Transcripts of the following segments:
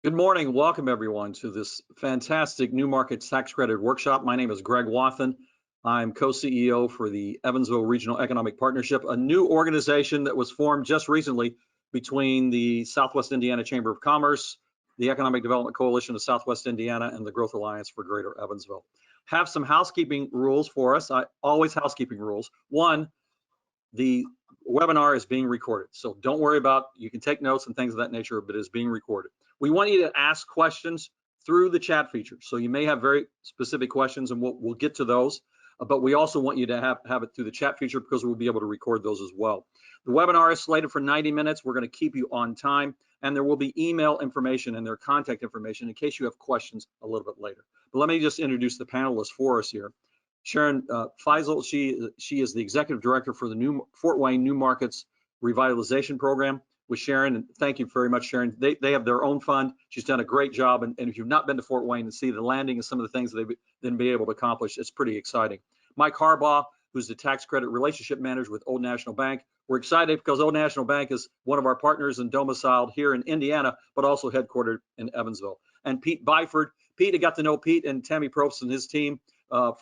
Good morning. Welcome everyone to this fantastic New Markets Tax Credit Workshop. My name is Greg Wathen. I'm co-CEO for the Evansville Regional Economic Partnership, a new organization that was formed just recently between the Southwest Indiana Chamber of Commerce, the Economic Development Coalition of Southwest Indiana, and the Growth Alliance for Greater Evansville. Have some housekeeping rules for us. Always housekeeping rules. One, the webinar is being recorded, so don't worry about, you can take notes and things of that nature, but it is being recorded. We want you to ask questions through the chat feature. So you may have very specific questions and we'll get to those, but we also want you to have it through the chat feature because we'll be able to record those as well. The webinar is slated for 90 minutes. We're going to keep you on time, and there will be email information and their contact information in case you have questions a little bit later. But let me just introduce the panelists for us here. Sharon Feisel, she is the executive director for the new Fort Wayne New Markets Revitalization Program with Sharon, and thank you very much, Sharon. They have their own fund. She's done a great job, and if you've not been to Fort Wayne and see the landing and some of the things they've been able to accomplish, it's pretty exciting. Mike Harbaugh, who's the tax credit relationship manager with Old National Bank. We're excited because Old National Bank is one of our partners and domiciled here in Indiana, but also headquartered in Evansville. And Pete Byford. Pete, I got to know Pete and Tammy Probst and his team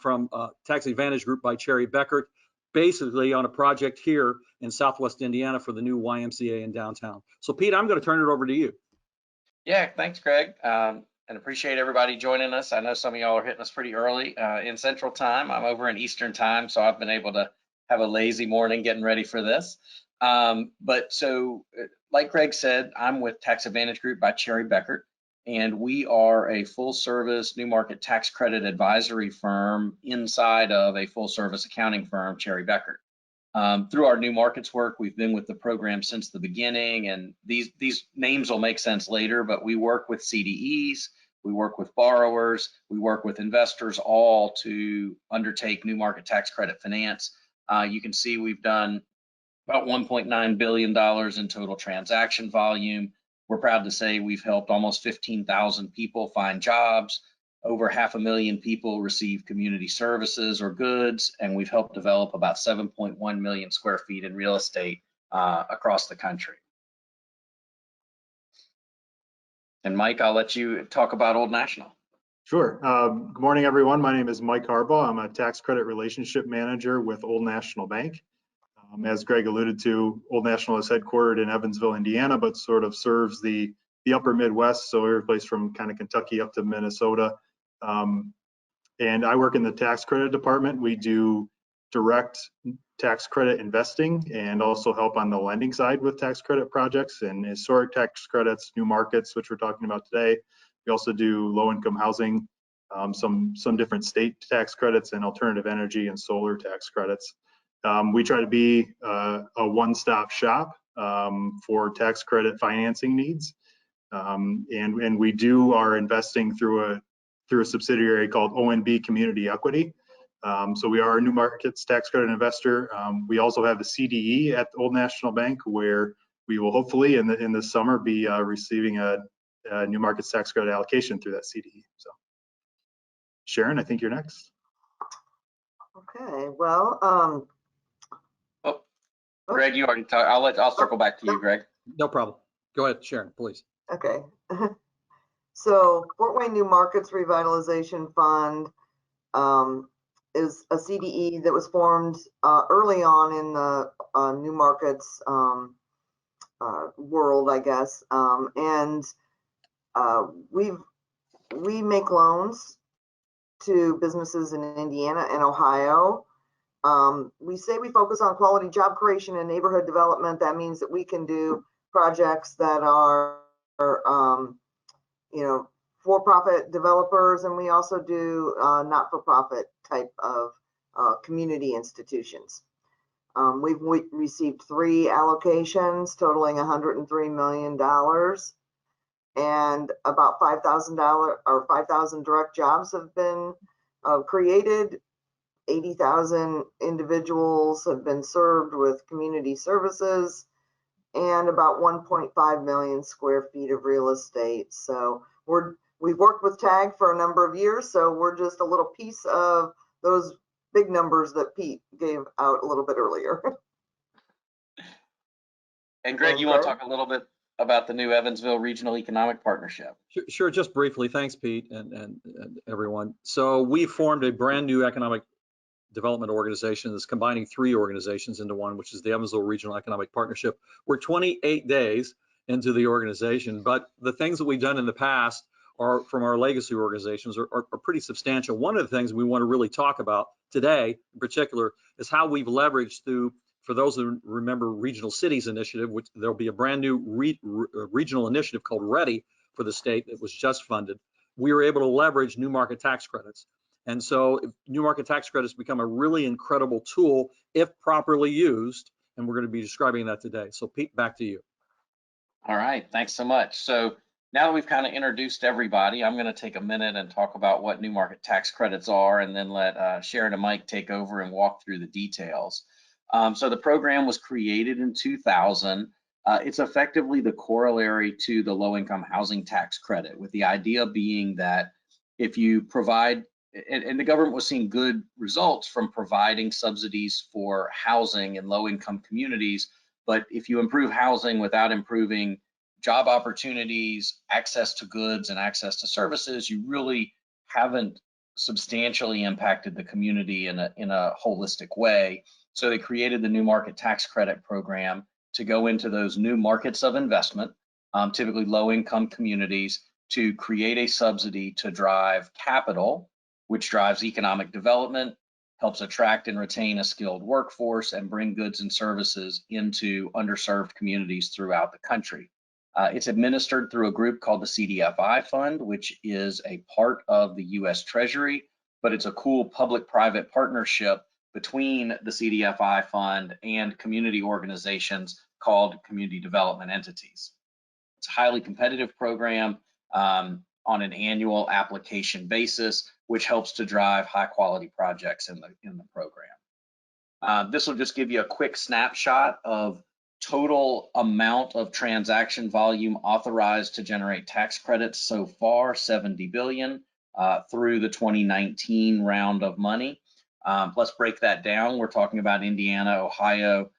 from Tax Advantage Group by Cherry Bekaert, basically on a project here in Southwest Indiana for the new YMCA in downtown. So Pete, I'm going to turn it over to you. Yeah, thanks, Greg, and appreciate everybody joining us. I know some of y'all are hitting us pretty early in Central Time. I'm over in Eastern Time, so I've been able to have a lazy morning getting ready for this. Like Greg said, I'm with Tax Advantage Group by Cherry Bekaert, and we are a full-service new market tax credit advisory firm inside of a full-service accounting firm, Cherry Bekaert. Through our new markets work, we've been with the program since the beginning, and these names will make sense later, but we work with CDEs, we work with borrowers, we work with investors, all to undertake new market tax credit finance. You can see we've done about $1.9 billion in total transaction volume. We're proud to say we've helped almost 15,000 people find jobs, over 500,000 people receive community services or goods, and we've helped develop about 7.1 million square feet in real estate across the country. And Mike, I'll let you talk about Old National. Sure. Good morning, everyone. My name is Mike Harbaugh. I'm a tax credit relationship manager with Old National Bank. As Greg alluded to, Old National is headquartered in Evansville, Indiana, but sort of serves the upper Midwest, so every place from kind of Kentucky up to Minnesota. And I work in the tax credit department. We do direct tax credit investing and also help on the lending side with tax credit projects and historic tax credits, new markets, which we're talking about today. We also do low-income housing, some different state tax credits, and alternative energy and solar tax credits. We try to be a one-stop shop for tax credit financing needs, and we do our investing through a subsidiary called ONB Community Equity. So we are a new markets tax credit investor. We also have a CDE at Old National Bank, where we will hopefully in the summer be receiving a new markets tax credit allocation through that CDE. So Sharon, I think you're next. Okay, well, Greg, you already talked. I'll circle back to you, Greg. No problem. Go ahead, Sharon, please. Okay. So Fort Wayne New Markets Revitalization Fund is a CDE that was formed early on in the new markets world, I guess. We make loans to businesses in Indiana and Ohio. We say we focus on quality job creation and neighborhood development. That means that we can do projects that are, for-profit developers, and we also do not-for-profit type of community institutions. We've received 3 allocations totaling $103 million, and about $5,000 direct jobs have been created. 80,000 individuals have been served with community services, and about 1.5 million square feet of real estate. So we've worked with TAG for a number of years, so we're just a little piece of those big numbers that Pete gave out a little bit earlier. And Greg, you want to talk a little bit about the new Evansville Regional Economic Partnership? Sure, just briefly. Thanks, Pete, and everyone. So we formed a brand new economic development organization that's combining 3 organizations into one, which is the Evansville Regional Economic Partnership. We're 28 days into the organization, but the things that we've done in the past are from our legacy organizations are pretty substantial. One of the things we want to really talk about today in particular is how we've leveraged through, for those who remember Regional Cities Initiative, which there'll be a brand new regional initiative called READY for the state that was just funded. We were able to leverage new market tax credits. And so new market tax credits become a really incredible tool if properly used, and we're going to be describing that today. So Pete, back to you. All right, thanks so much. So now that we've kind of introduced everybody, I'm going to take a minute and talk about what new market tax credits are, and then let Sharon and Mike take over and walk through the details. So the program was created in 2000. It's effectively the corollary to the low-income housing tax credit, with the idea being that if you provide, and the government was seeing good results from providing subsidies for housing in low-income communities, but if you improve housing without improving job opportunities, access to goods, and access to services, you really haven't substantially impacted the community in a holistic way. So they created the new market tax credit program to go into those new markets of investment, typically low-income communities, to create a subsidy to drive capital, which drives economic development, helps attract and retain a skilled workforce, and bring goods and services into underserved communities throughout the country. It's administered through a group called the CDFI Fund, which is a part of the US Treasury, but it's a cool public-private partnership between the CDFI Fund and community organizations called community development entities. It's a highly competitive program on an annual application basis, which helps to drive high-quality projects in the program. This will just give you a quick snapshot of total amount of transaction volume authorized to generate tax credits so far, 70 billion through the 2019 round of money. Let's break that down. We're talking about Indiana, Ohio.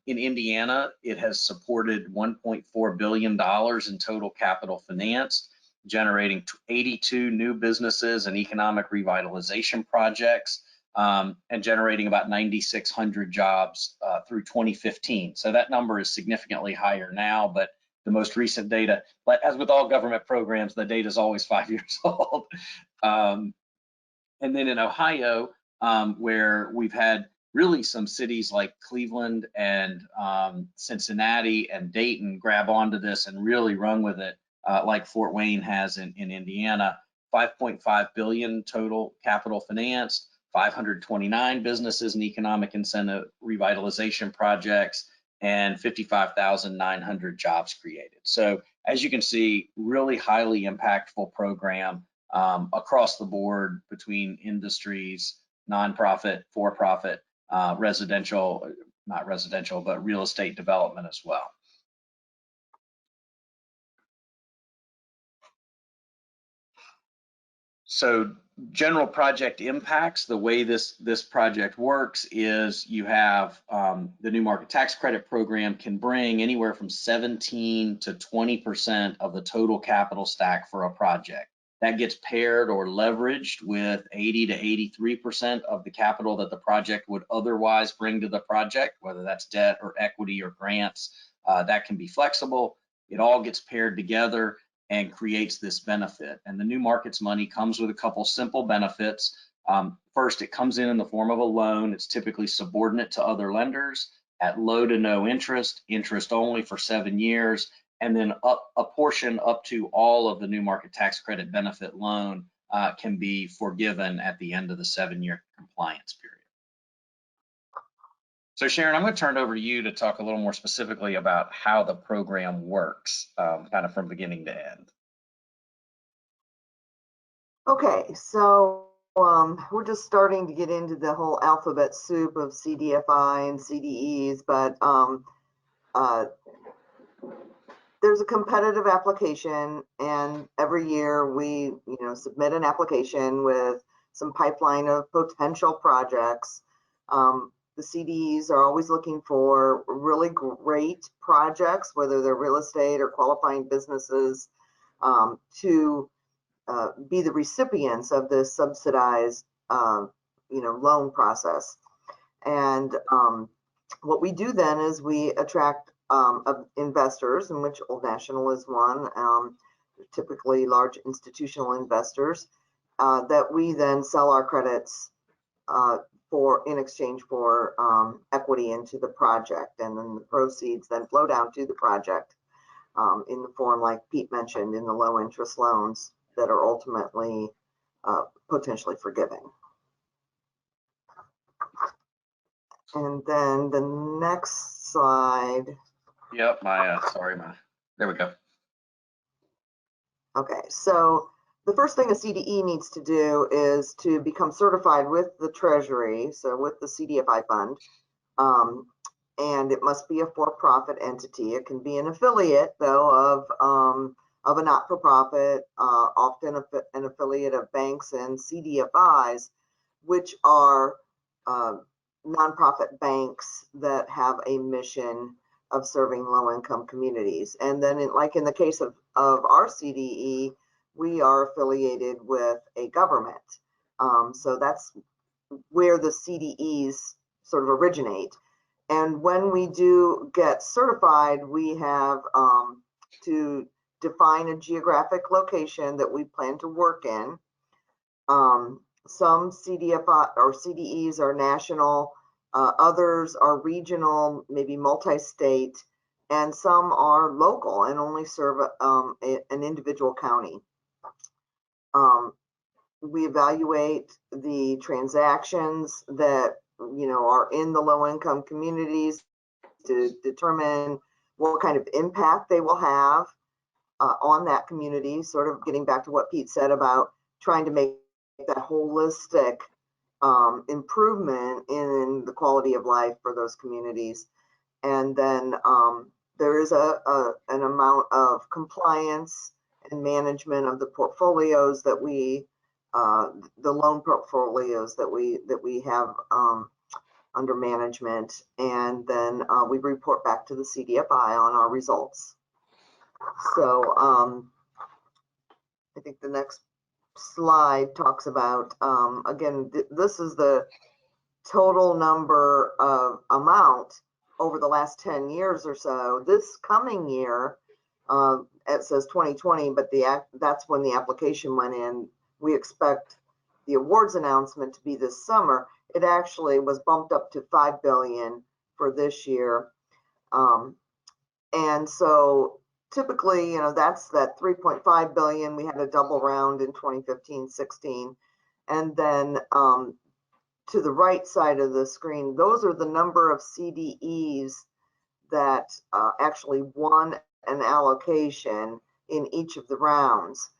In Indiana, it has supported $1.4 billion in total capital finance, generating 82 new businesses and economic revitalization projects, and generating about 9,600 jobs through 2015. So that number is significantly higher now, but the most recent data, but as with all government programs, the data is always 5 years old. And then in Ohio, where we've had really some cities like Cleveland and Cincinnati and Dayton grab onto this and really run with it, like Fort Wayne has in Indiana, 5.5 billion total capital financed, 529 businesses and economic incentive revitalization projects, and 55,900 jobs created. So as you can see, really highly impactful program across the board between industries, nonprofit, for-profit, residential, not residential, but real estate development as well. So general project impacts, the way this project works is you have the new market tax credit program can bring anywhere from 17 to 20% of the total capital stack for a project. That gets paired or leveraged with 80 to 83% of the capital that the project would otherwise bring to the project, whether that's debt or equity or grants. That can be flexible. It all gets paired together and creates this benefit. And the new markets money comes with a couple simple benefits. First, it comes in the form of a loan. It's typically subordinate to other lenders at low to no interest, interest only for 7 years, and then a portion up to all of the new market tax credit benefit loan can be forgiven at the end of the 7-year compliance period. So Sharon, I'm going to turn it over to you to talk a little more specifically about how the program works, kind of from beginning to end. Okay, so we're just starting to get into the whole alphabet soup of CDFI and CDEs, but there's a competitive application, and every year we submit an application with some pipeline of potential projects. the CDs are always looking for really great projects, whether they're real estate or qualifying businesses, to be the recipients of this subsidized, loan process. And what we do then is we attract investors, in which Old National is one, typically large institutional investors, that we then sell our credits in exchange for equity into the project, and then the proceeds then flow down to the project in the form, like Pete mentioned, in the low interest loans that are ultimately potentially forgiving. And then the next slide. Yep, there we go. Okay, so the first thing a CDE needs to do is to become certified with the Treasury, so with the CDFI fund, and it must be a for-profit entity. It can be an affiliate, though, of a not-for-profit, often an affiliate of banks and CDFIs, which are nonprofit banks that have a mission of serving low-income communities. And then, like in the case of our CDE, we are affiliated with a government. So that's where the CDEs sort of originate. And when we do get certified, we have to define a geographic location that we plan to work in. Some CDFI or CDEs are national, others are regional, maybe multi-state, and some are local and only serve an individual county. We evaluate the transactions that are in the low-income communities to determine what kind of impact they will have on that community, sort of getting back to what Pete said about trying to make that holistic improvement in the quality of life for those communities. And then there is an amount of compliance and management of the portfolios that the loan portfolios that we have under management, and then we report back to the CDFI on our results. So I think the next slide talks about, again, this is the total number of amount over the last 10 years or so. This coming year, it says 2020, but that's when the application went in. We expect the awards announcement to be this summer. It actually was bumped up to $5 billion for this year. And so typically, that's that 3.5 billion. We had a double round in 2015-16. And then to the right side of the screen, those are the number of CDEs that actually won an allocation in each of the rounds.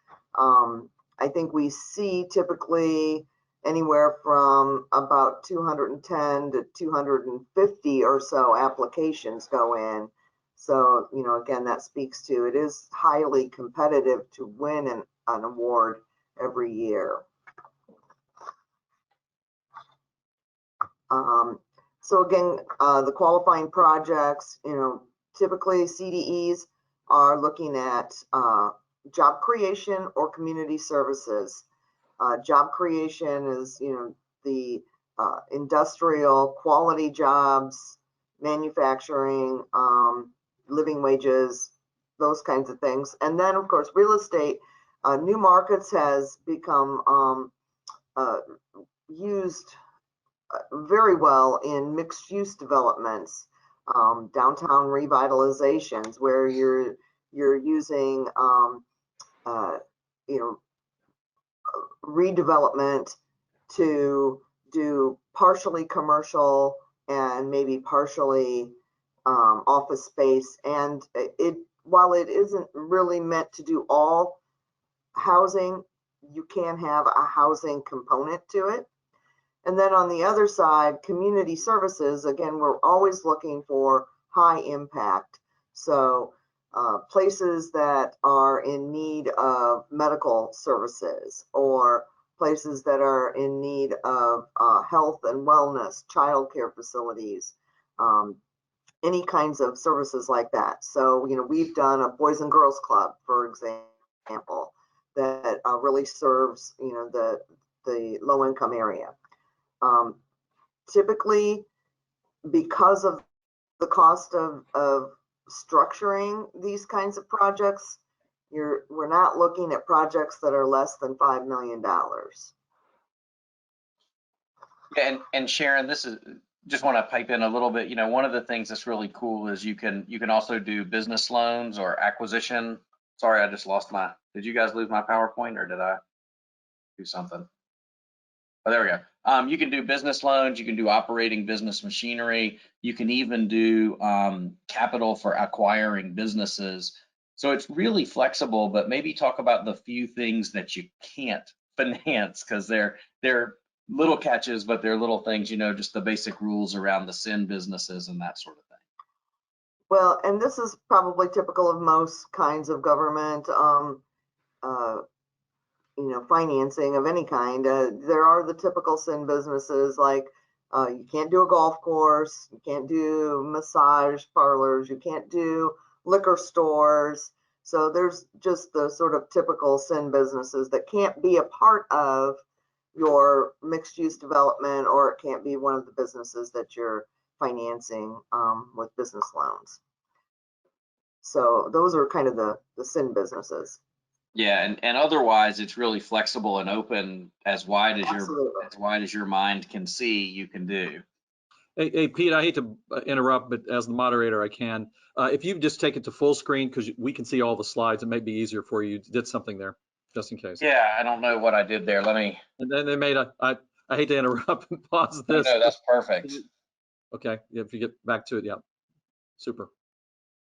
I think we see typically anywhere from about 210 to 250 or so applications go in. So, again, that speaks to it is highly competitive to win an award every year. So again, the qualifying projects, typically CDEs are looking at job creation or community services. Job creation is, the industrial quality jobs, manufacturing, living wages, those kinds of things. And then, of course, real estate. New markets has become used very well in mixed use developments, downtown revitalizations, where you're using redevelopment to do partially commercial and maybe partially office space. And while it isn't really meant to do all housing, you can have a housing component to it. And then on the other side, community services, again, we're always looking for high impact. So places that are in need of medical services or places that are in need of health and wellness, childcare facilities, any kinds of services like that. So, we've done a Boys and Girls Club, for example, that really serves, the low-income area. Typically, because of the cost of structuring these kinds of projects, we're not looking at projects that are less than $5 million. Yeah, and Sharon, this is just want to pipe in a little bit. One of the things that's really cool is you can also do business loans or acquisition. Sorry, I just lost did you guys lose my PowerPoint, or did I do something? Oh, there we go. You can do business loans, you can do operating business machinery, you can even do capital for acquiring businesses. So it's really flexible, but maybe talk about the few things that you can't finance, because they're little catches, but they're little things, just the basic rules around the SIN businesses and that sort of thing. Well, and this is probably typical of most kinds of government financing of any kind. There are the typical SIN businesses, like you can't do a golf course, you can't do massage parlors, you can't do liquor stores. So there's just the sort of typical SIN businesses that can't be a part of your mixed use development, or it can't be one of the businesses that you're financing with business loans. So those are kind of the SIN businesses. Yeah, and otherwise it's really flexible and open, as wide as your mind can see, you can do. Hey, Pete, I hate to interrupt, but as the moderator, I can. If you just take it to full screen, because we can see all the slides, it may be easier for you. You did something there, just in case. Yeah, I don't know what I did there. Let me. And then they made I hate to interrupt and pause this. No, that's perfect. Okay, if you get back to it, yeah, super.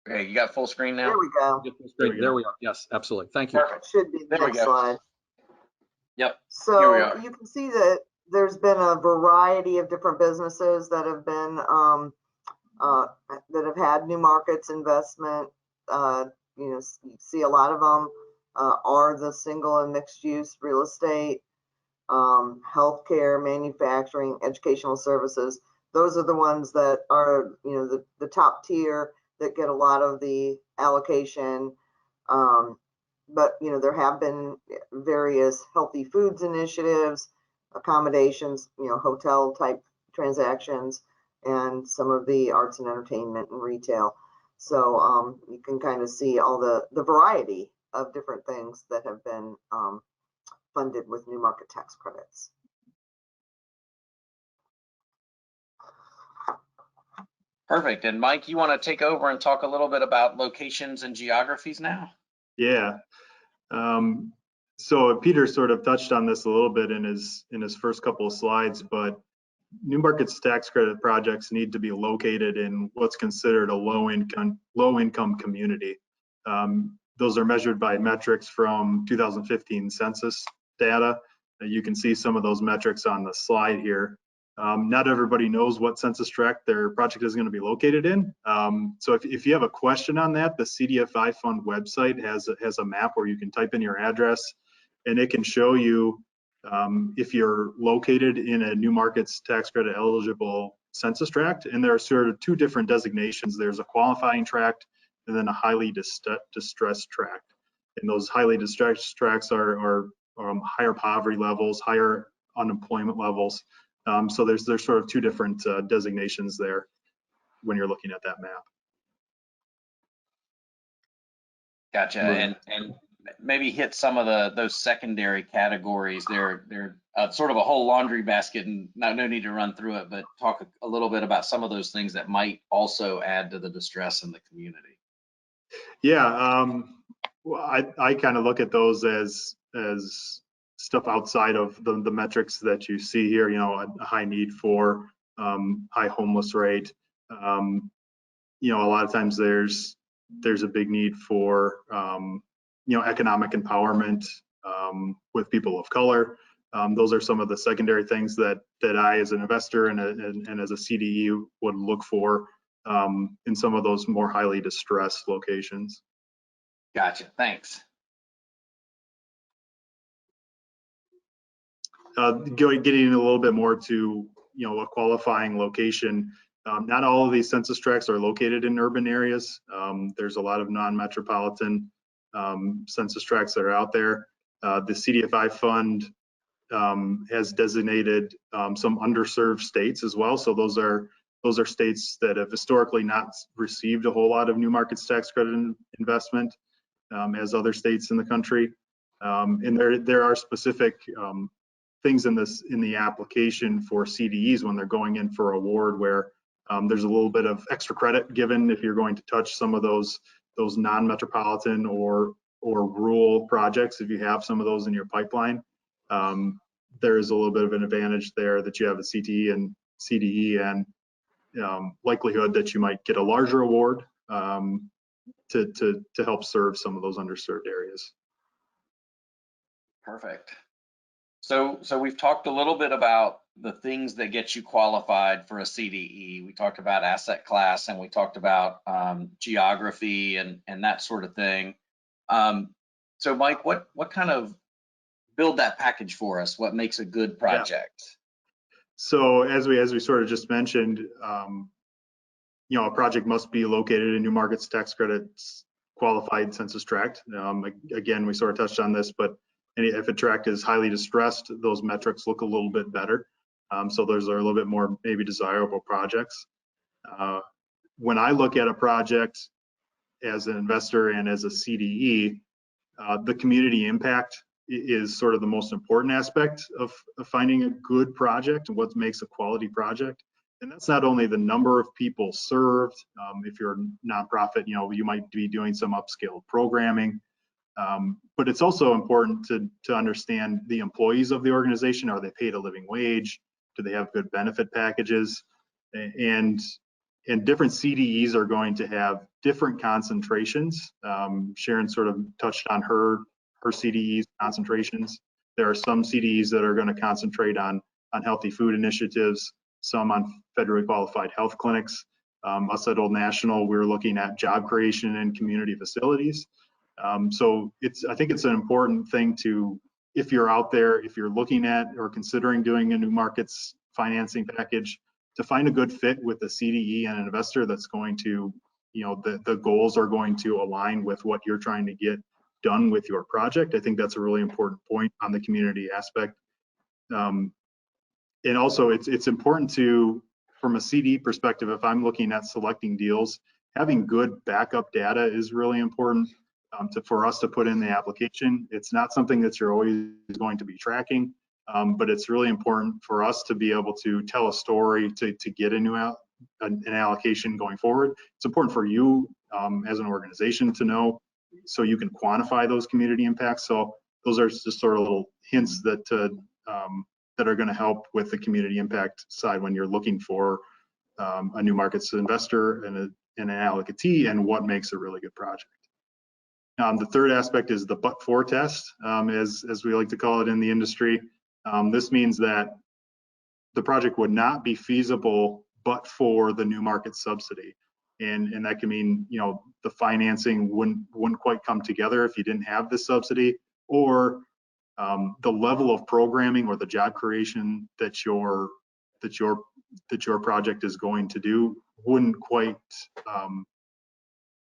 Okay, you got full screen now? There we go. There we are. Yes, absolutely. Thank you. Perfect. Should be the next slide. Yep. So you can see that there's been a variety of different businesses that have been that have had new markets investment. You see a lot of them are the single and mixed use real estate, healthcare, manufacturing, educational services. Those are the ones that are the top tier that get a lot of the allocation. But there have been various healthy foods initiatives, accommodations, hotel type transactions, and some of the arts and entertainment and retail. So you can kind of see all the variety of different things that have been funded with new market tax credits. Perfect. And Mike, you want to take over and talk a little bit about locations and geographies now? Yeah. So Peter sort of touched on this a little bit in his first couple of slides, but new markets tax credit projects need to be located in what's considered a low income community. Those are measured by metrics from 2015 census data. You can see some of those metrics on the slide here. Not everybody knows what census tract their project is going to be located in. So if you have a question on that, the CDFI Fund website has a map where you can type in your address, and it can show you if you're located in a new markets tax credit eligible census tract. And there are sort of two different designations. There's a qualifying tract and then a highly distressed tract. And those highly distressed tracts are higher poverty levels, higher unemployment levels. So there's sort of two different designations there when you're looking at that map. Gotcha. And maybe hit some of those secondary categories. They're sort of a whole laundry basket, and no need to run through it, but talk a little bit about some of those things that might also add to the distress in the community. Yeah, well, I kind of look at those as stuff outside of the metrics that you see here, a high need for, high homeless rate. A lot of times there's a big need for, economic empowerment with people of color. Those are some of the secondary things that I, as an investor and as a CDE, would look for in some of those more highly distressed locations. Gotcha, thanks. Getting a little bit more to, a qualifying location. Not all of these census tracts are located in urban areas. There's a lot of non-metropolitan census tracts that are out there. The CDFI fund has designated some underserved states as well. So those are states that have historically not received a whole lot of new markets tax credit investment as other states in the country. And there are specific things in the application for CDEs when they're going in for award where there's a little bit of extra credit given if you're going to touch some of those non-metropolitan or rural projects. If you have some of those in your pipeline, there is a little bit of an advantage there that you have a CTE and CDE and likelihood that you might get a larger award to help serve some of those underserved areas. Perfect. So we've talked a little bit about the things that get you qualified for a CDE. We talked about asset class and we talked about geography and that sort of thing. So Mike, what kind of build that package for us? What makes a good project? Yeah. So as we sort of just mentioned, a project must be located in new markets tax credits qualified census tract. Again, we sort of touched on this, but if a tract is highly distressed, those metrics look a little bit better. So those are a little bit more maybe desirable projects. When I look at a project as an investor and as a CDE, the community impact is sort of the most important aspect of finding a good project and what makes a quality project. And that's not only the number of people served. If you're a nonprofit, you might be doing some upscale programming. But it's also important to understand the employees of the organization. Are they paid a living wage? Do they have good benefit packages? And different CDEs are going to have different concentrations. Sharon sort of touched on her CDEs concentrations. There are some CDEs that are going to concentrate on healthy food initiatives, some on federally qualified health clinics. Us at Old National, we're looking at job creation and community facilities. So I think it's an important thing to, if you're out there, if you're looking at or considering doing a new markets financing package, to find a good fit with the CDE and an investor that's going to, the goals are going to align with what you're trying to get done with your project. I think that's a really important point on the community aspect. And also it's important to, from a CDE perspective, if I'm looking at selecting deals, having good backup data is really important. For us to put in the application. It's not something that you're always going to be tracking, but it's really important for us to be able to tell a story to get an allocation going forward. It's important for you as an organization to know so you can quantify those community impacts. So those are just sort of little hints that are going to help with the community impact side when you're looking for a new markets investor and an allocatee and what makes a really good project. The third aspect is the but-for test, as we like to call it in the industry. This means that the project would not be feasible but for the new market subsidy. And that can mean, the financing wouldn't quite come together if you didn't have this subsidy, or the level of programming or the job creation that your project is going to do wouldn't quite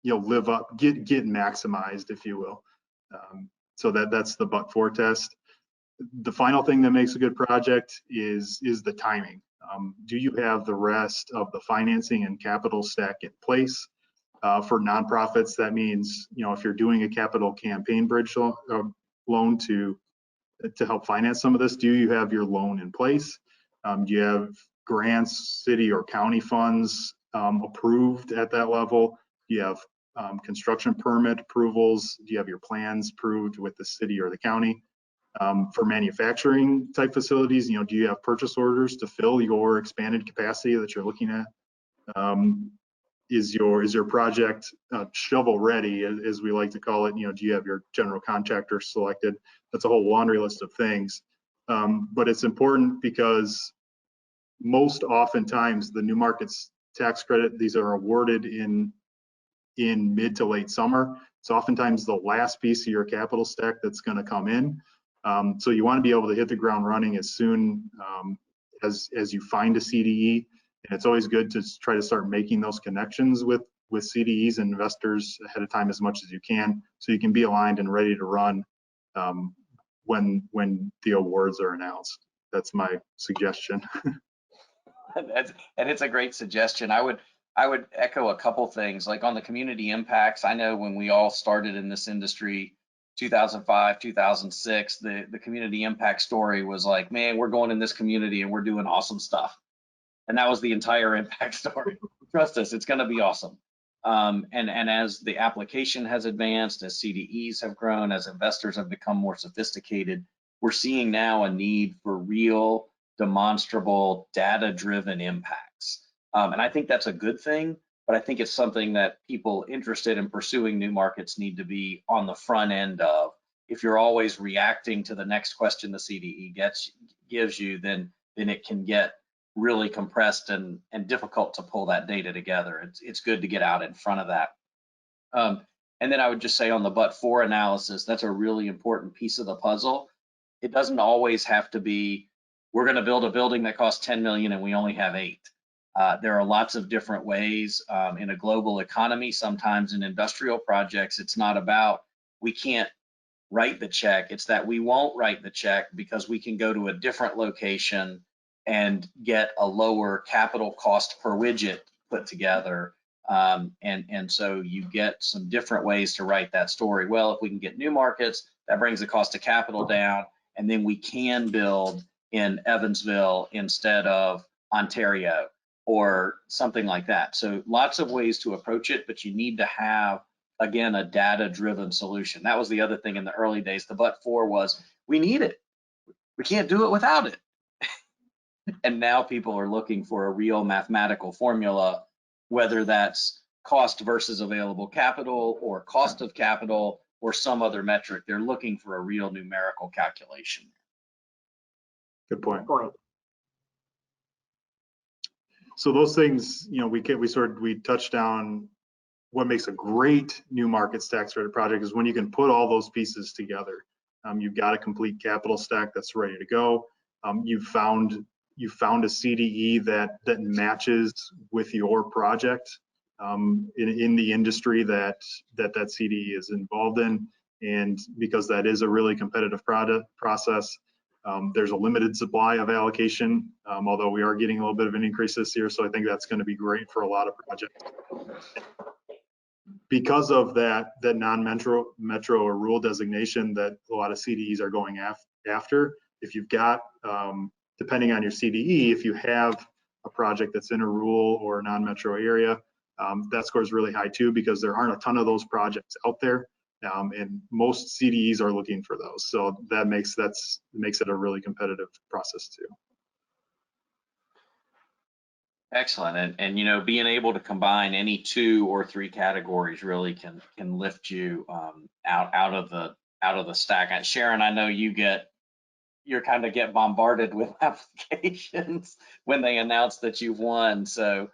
live up, get maximized, if you will. So that's the but-for test. The final thing that makes a good project is the timing. Do you have the rest of the financing and capital stack in place? For nonprofits, that means, if you're doing a capital campaign bridge loan to help finance some of this, do you have your loan in place? Do you have grants, city or county funds approved at that level? Do you have construction permit approvals? Do you have your plans approved with the city or the county? For manufacturing type facilities, do you have purchase orders to fill your expanded capacity that you're looking at? Is your project shovel ready, as we like to call it? Do you have your general contractor selected? That's a whole laundry list of things. But it's important because most oftentimes the new markets tax credit, these are awarded in mid to late summer. It's oftentimes the last piece of your capital stack that's going to come in. So you want to be able to hit the ground running as soon as you find a CDE. And it's always good to try to start making those connections with CDEs and investors ahead of time as much as you can, so you can be aligned and ready to run when the awards are announced. That's my suggestion. And it's a great suggestion. I would echo a couple things, like on the community impacts. I know when we all started in this industry, 2005, 2006, the community impact story was like, man, we're going in this community and we're doing awesome stuff. And that was the entire impact story. Trust us, it's going to be awesome. And as the application has advanced, as CDEs have grown, as investors have become more sophisticated, we're seeing now a need for real, demonstrable, data-driven impacts. And I think that's a good thing, but I think it's something that people interested in pursuing new markets need to be on the front end of. If you're always reacting to the next question the CDE gives you, then it can get really compressed and difficult to pull that data together. It's good to get out in front of that. And then I would just say on the but-for analysis, that's a really important piece of the puzzle. It doesn't always have to be, we're going to build a building that costs 10 million and we only have 8. There are lots of different ways in a global economy. Sometimes in industrial projects, it's not about we can't write the check. It's that we won't write the check because we can go to a different location and get a lower capital cost per widget put together. And so you get some different ways to write that story. Well, if we can get new markets, that brings the cost of capital down, and then we can build in Evansville instead of Ontario or something like that. So lots of ways to approach it, but you need to have, again, a data-driven solution. That was the other thing in the early days. The but-for was, we need it. We can't do it without it. And now people are looking for a real mathematical formula, whether that's cost versus available capital or cost of capital or some other metric. They're looking for a real numerical calculation. Good point. So those things, you know, we touched on what makes a great new markets tax credit project is when you can put all those pieces together. You've got a complete capital stack that's ready to go. You found a CDE that matches with your project in the industry that CDE is involved in, and because that is a really competitive process, there's a limited supply of allocation, although we are getting a little bit of an increase this year, so I think that's going to be great for a lot of projects. Because of that non-metro or rural designation that a lot of CDEs are going after, if you've got depending on your CDE, if you have a project that's in a rural or non-metro area, that scores really high too, because there aren't a ton of those projects out there, and most CDEs are looking for those. So that makes it a really competitive process too. Excellent, and you know, being able to combine any 2 or 3 categories really can lift you out of the stack. Sharon, I know you kind of get bombarded with applications when they announce that you've won. So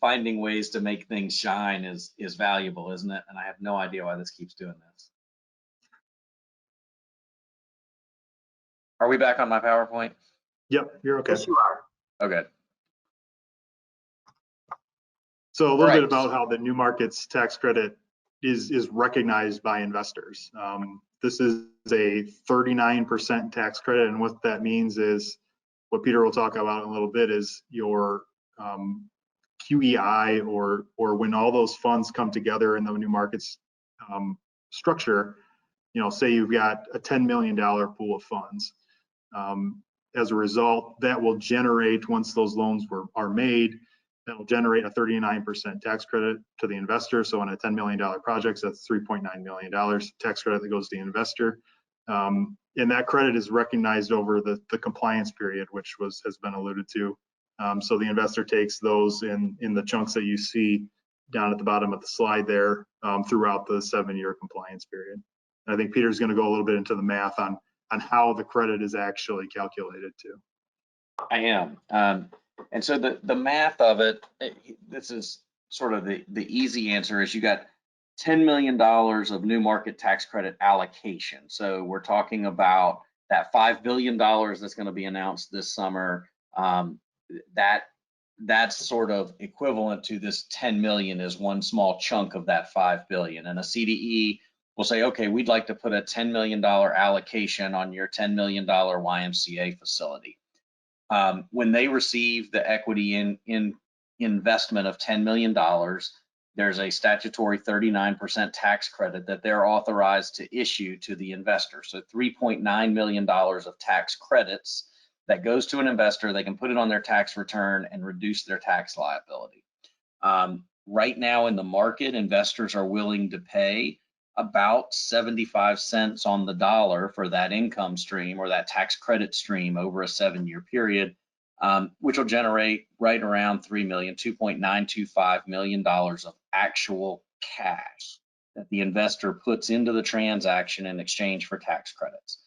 finding ways to make things shine is valuable, isn't it? And I have no idea why this keeps doing this. Are we back on my PowerPoint? Yep, you're okay. Yes, you are. Okay. So a little bit about how the new markets tax credit is recognized by investors. This is a 39% tax credit, and what that means is, what Peter will talk about in a little bit, is your QEI, or when all those funds come together in the new markets structure. You know, say you've got a $10 million pool of funds. As a result, that will generate, once those loans are made, that will generate a 39% tax credit to the investor. So on a $10 million project, that's $3.9 million tax credit that goes to the investor. And that credit is recognized over the compliance period, which has been alluded to. So the investor takes those in the chunks that you see down at the bottom of the slide there throughout the 7-year compliance period. And I think Peter's going to go a little bit into the math on how the credit is actually calculated too. I am. And so the math of it, this is sort of the easy answer, is you got $10 million of new market tax credit allocation. So we're talking about that $5 billion that's going to be announced this summer, that's sort of equivalent to this 10 million is one small chunk of that 5 billion. And a CDE will say, okay, we'd like to put a $10 million allocation on your $10 million YMCA facility. When they receive the equity in investment of $10 million, there's a statutory 39% tax credit that they're authorized to issue to the investor. So $3.9 million of tax credits that goes to an investor. They can put it on their tax return and reduce their tax liability. Right now in the market, investors are willing to pay about 75 cents on the dollar for that income stream or that tax credit stream over a 7-year period, which will generate right around $2.925 million of actual cash that the investor puts into the transaction in exchange for tax credits.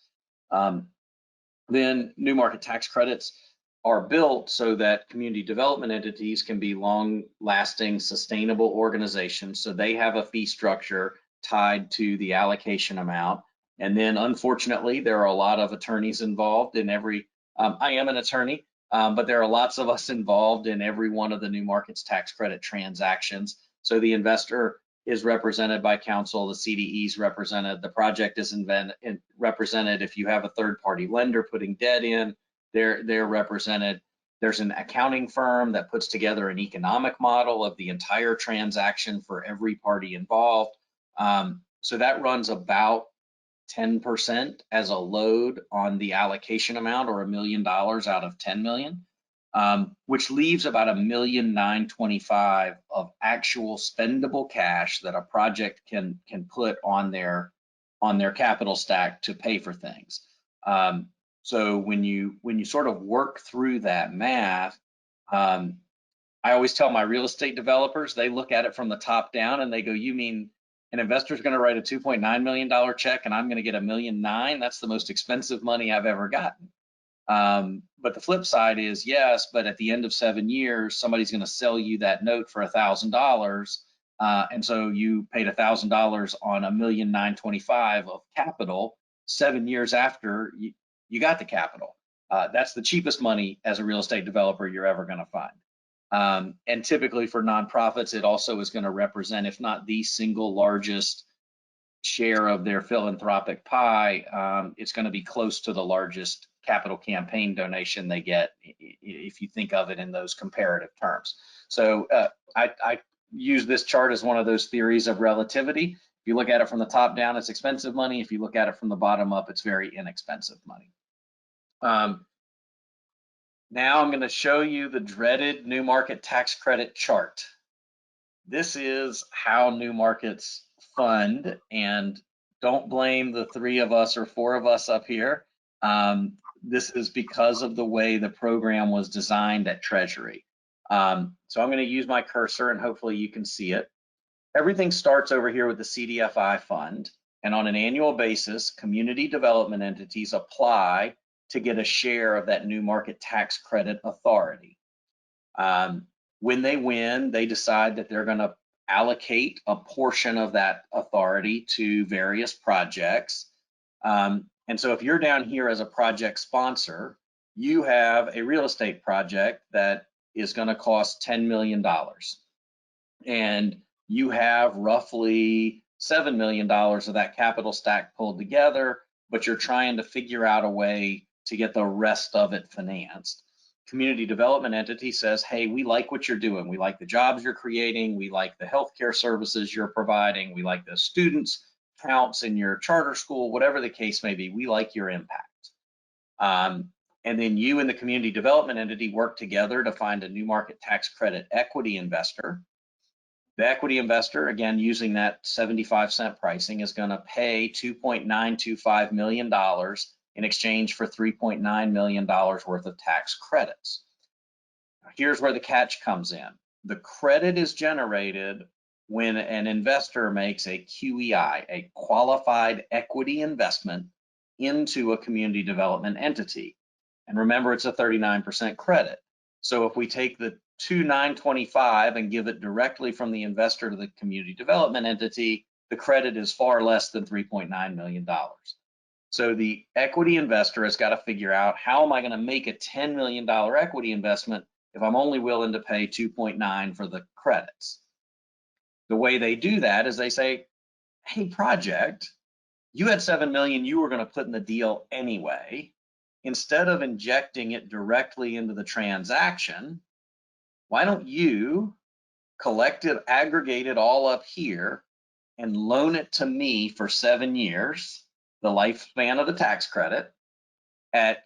Then new market tax credits are built so that community development entities can be long-lasting, sustainable organizations. So they have a fee structure tied to the allocation amount. And then unfortunately, there are a lot of attorneys involved in every, I am an attorney, but there are lots of us involved in every one of the new markets tax credit transactions. So the investor is represented by counsel, the CDE is represented, the project is represented. If you have a third-party lender putting debt in, they're represented. There's an accounting firm that puts together an economic model of the entire transaction for every party involved. So that runs about 10% as a load on the allocation amount, or $1 million out of 10 million, which leaves about $1,925,000 of actual spendable cash that a project can put on their capital stack to pay for things. So when you sort of work through that math, I always tell my real estate developers, they look at it from the top down and they go, you mean an investor's going to write a $2.9 million check and I'm going to get $1.9 million? That's the most expensive money I've ever gotten. But the flip side is, yes, but at the end of 7 years, somebody's going to sell you that note for $1,000. And so you paid $1,000 on $1,925,000 of capital 7 years after you got the capital. That's the cheapest money as a real estate developer you're ever going to find. And typically for nonprofits, it also is going to represent, if not the single largest share of their philanthropic pie, it's going to be close to the largest capital campaign donation they get, if you think of it in those comparative terms. So I use this chart as one of those theories of relativity. If you look at it from the top down, it's expensive money. If you look at it from the bottom up, it's very inexpensive money. Now I'm going to show you the dreaded new market tax credit chart. This is how new markets fund, and don't blame the 3 of us or 4 of us up here. This is because of the way the program was designed at Treasury. So I'm going to use my cursor and hopefully you can see it. Everything starts over here with the CDFI fund, and on an annual basis, community development entities apply to get a share of that new market tax credit authority. When they win, they decide that they're going to allocate a portion of that authority to various projects. And so if you're down here as a project sponsor, you have a real estate project that is going to cost $10 million. And you have roughly $7 million of that capital stack pulled together, but you're trying to figure out a way to get the rest of it financed. Community development entity says, hey, we like what you're doing. We like the jobs you're creating. We like the healthcare services you're providing. We like the students counts in your charter school, whatever the case may be. We like your impact. And then you and the community development entity work together to find a new market tax credit equity investor. The equity investor, again, using that 75-cent pricing, is going to pay $2.925 million in exchange for $3.9 million worth of tax credits. Here's where the catch comes in. The credit is generated when an investor makes a QEI, a qualified equity investment, into a community development entity. And remember, it's a 39% credit. So if we take the $2,925 and give it directly from the investor to the community development entity, the credit is far less than $3.9 million. So the equity investor has got to figure out, how am I going to make a $10 million equity investment if I'm only willing to pay 2.9 for the credits? The way they do that is they say, hey, project, you had 7 million you were going to put in the deal anyway. Instead of injecting it directly into the transaction, why don't you collect it, aggregate it all up here, and loan it to me for 7 years, the lifespan of the tax credit, at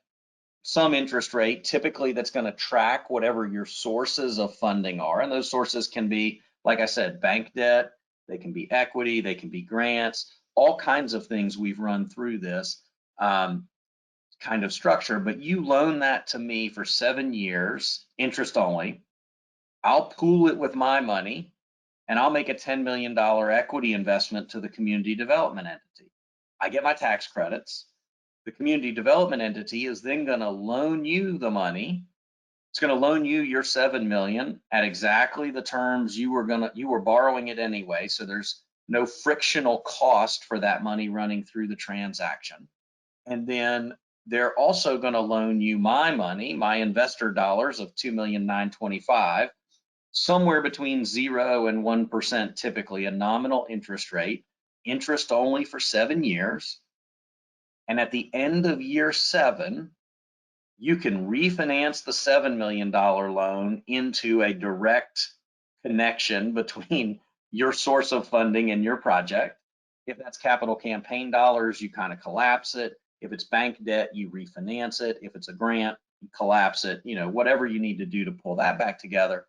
some interest rate, typically that's going to track whatever your sources of funding are. And those sources can be, like I said, bank debt, they can be equity, they can be grants, all kinds of things. We've run through this kind of structure, but you loan that to me for 7 years, interest only. I'll pool it with my money, and I'll make a $10 million equity investment to the community development entity. I get my tax credits. The community development entity is then going to loan you the money. It's going to loan you your 7 million at exactly the terms you were borrowing it anyway. So there's no frictional cost for that money running through the transaction. And then they're also going to loan you my money, my investor dollars of 2,925,000, somewhere between 0 and 1%, typically a nominal interest rate, interest only for 7 years. And at the end of year 7, you can refinance the $7 million loan into a direct connection between your source of funding and your project. If that's capital campaign dollars, you kind of collapse it. If it's bank debt, you refinance it. If it's a grant, you collapse it, whatever you need to do to pull that back together.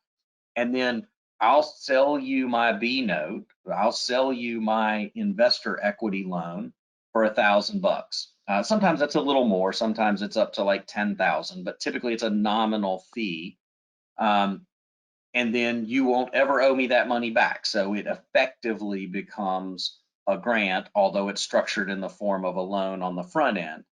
And then I'll sell you my B note. I'll sell you my investor equity loan for $1,000. Sometimes that's a little more. Sometimes it's up to like 10,000, but typically it's a nominal fee. And then you won't ever owe me that money back. So it effectively becomes a grant, although it's structured in the form of a loan on the front end.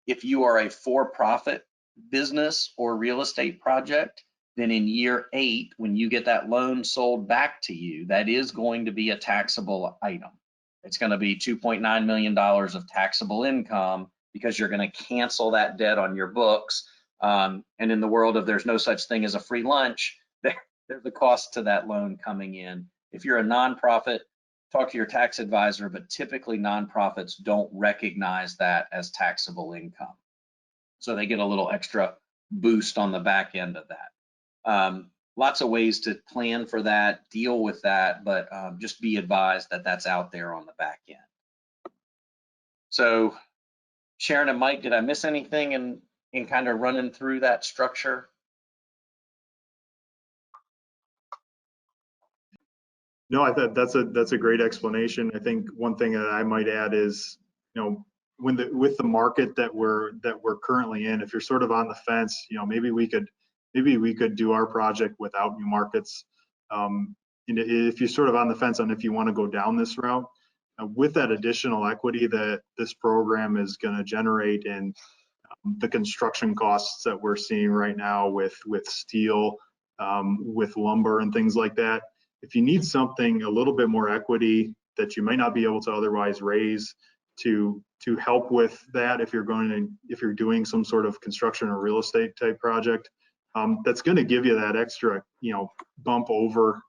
If you are a for-profit business or real estate project, then in year 8, when you get that loan sold back to you, that is going to be a taxable item. It's going to be $2.9 million of taxable income, because you're going to cancel that debt on your books. And in the world of there's no such thing as a free lunch, there's a cost to that loan coming in. If you're a nonprofit, talk to your tax advisor, but typically nonprofits don't recognize that as taxable income. So they get a little extra boost on the back end of that. Lots of ways to plan for that, deal with that, but just be advised that that's out there on the back end. So Sharon and Mike, did I miss anything in kind of running through that structure? No, I thought that's a great explanation. I think one thing that I might add is, with the market that we're currently in, if you're sort of on the fence, maybe we could do our project without new markets. And if you're sort of on the fence on if you want to go down this route, with that additional equity that this program is going to generate, and the construction costs that we're seeing right now with steel, with lumber and things like that, if you need something a little bit more equity that you might not be able to otherwise raise to help with that, if you're doing some sort of construction or real estate type project, that's going to give you that extra bump over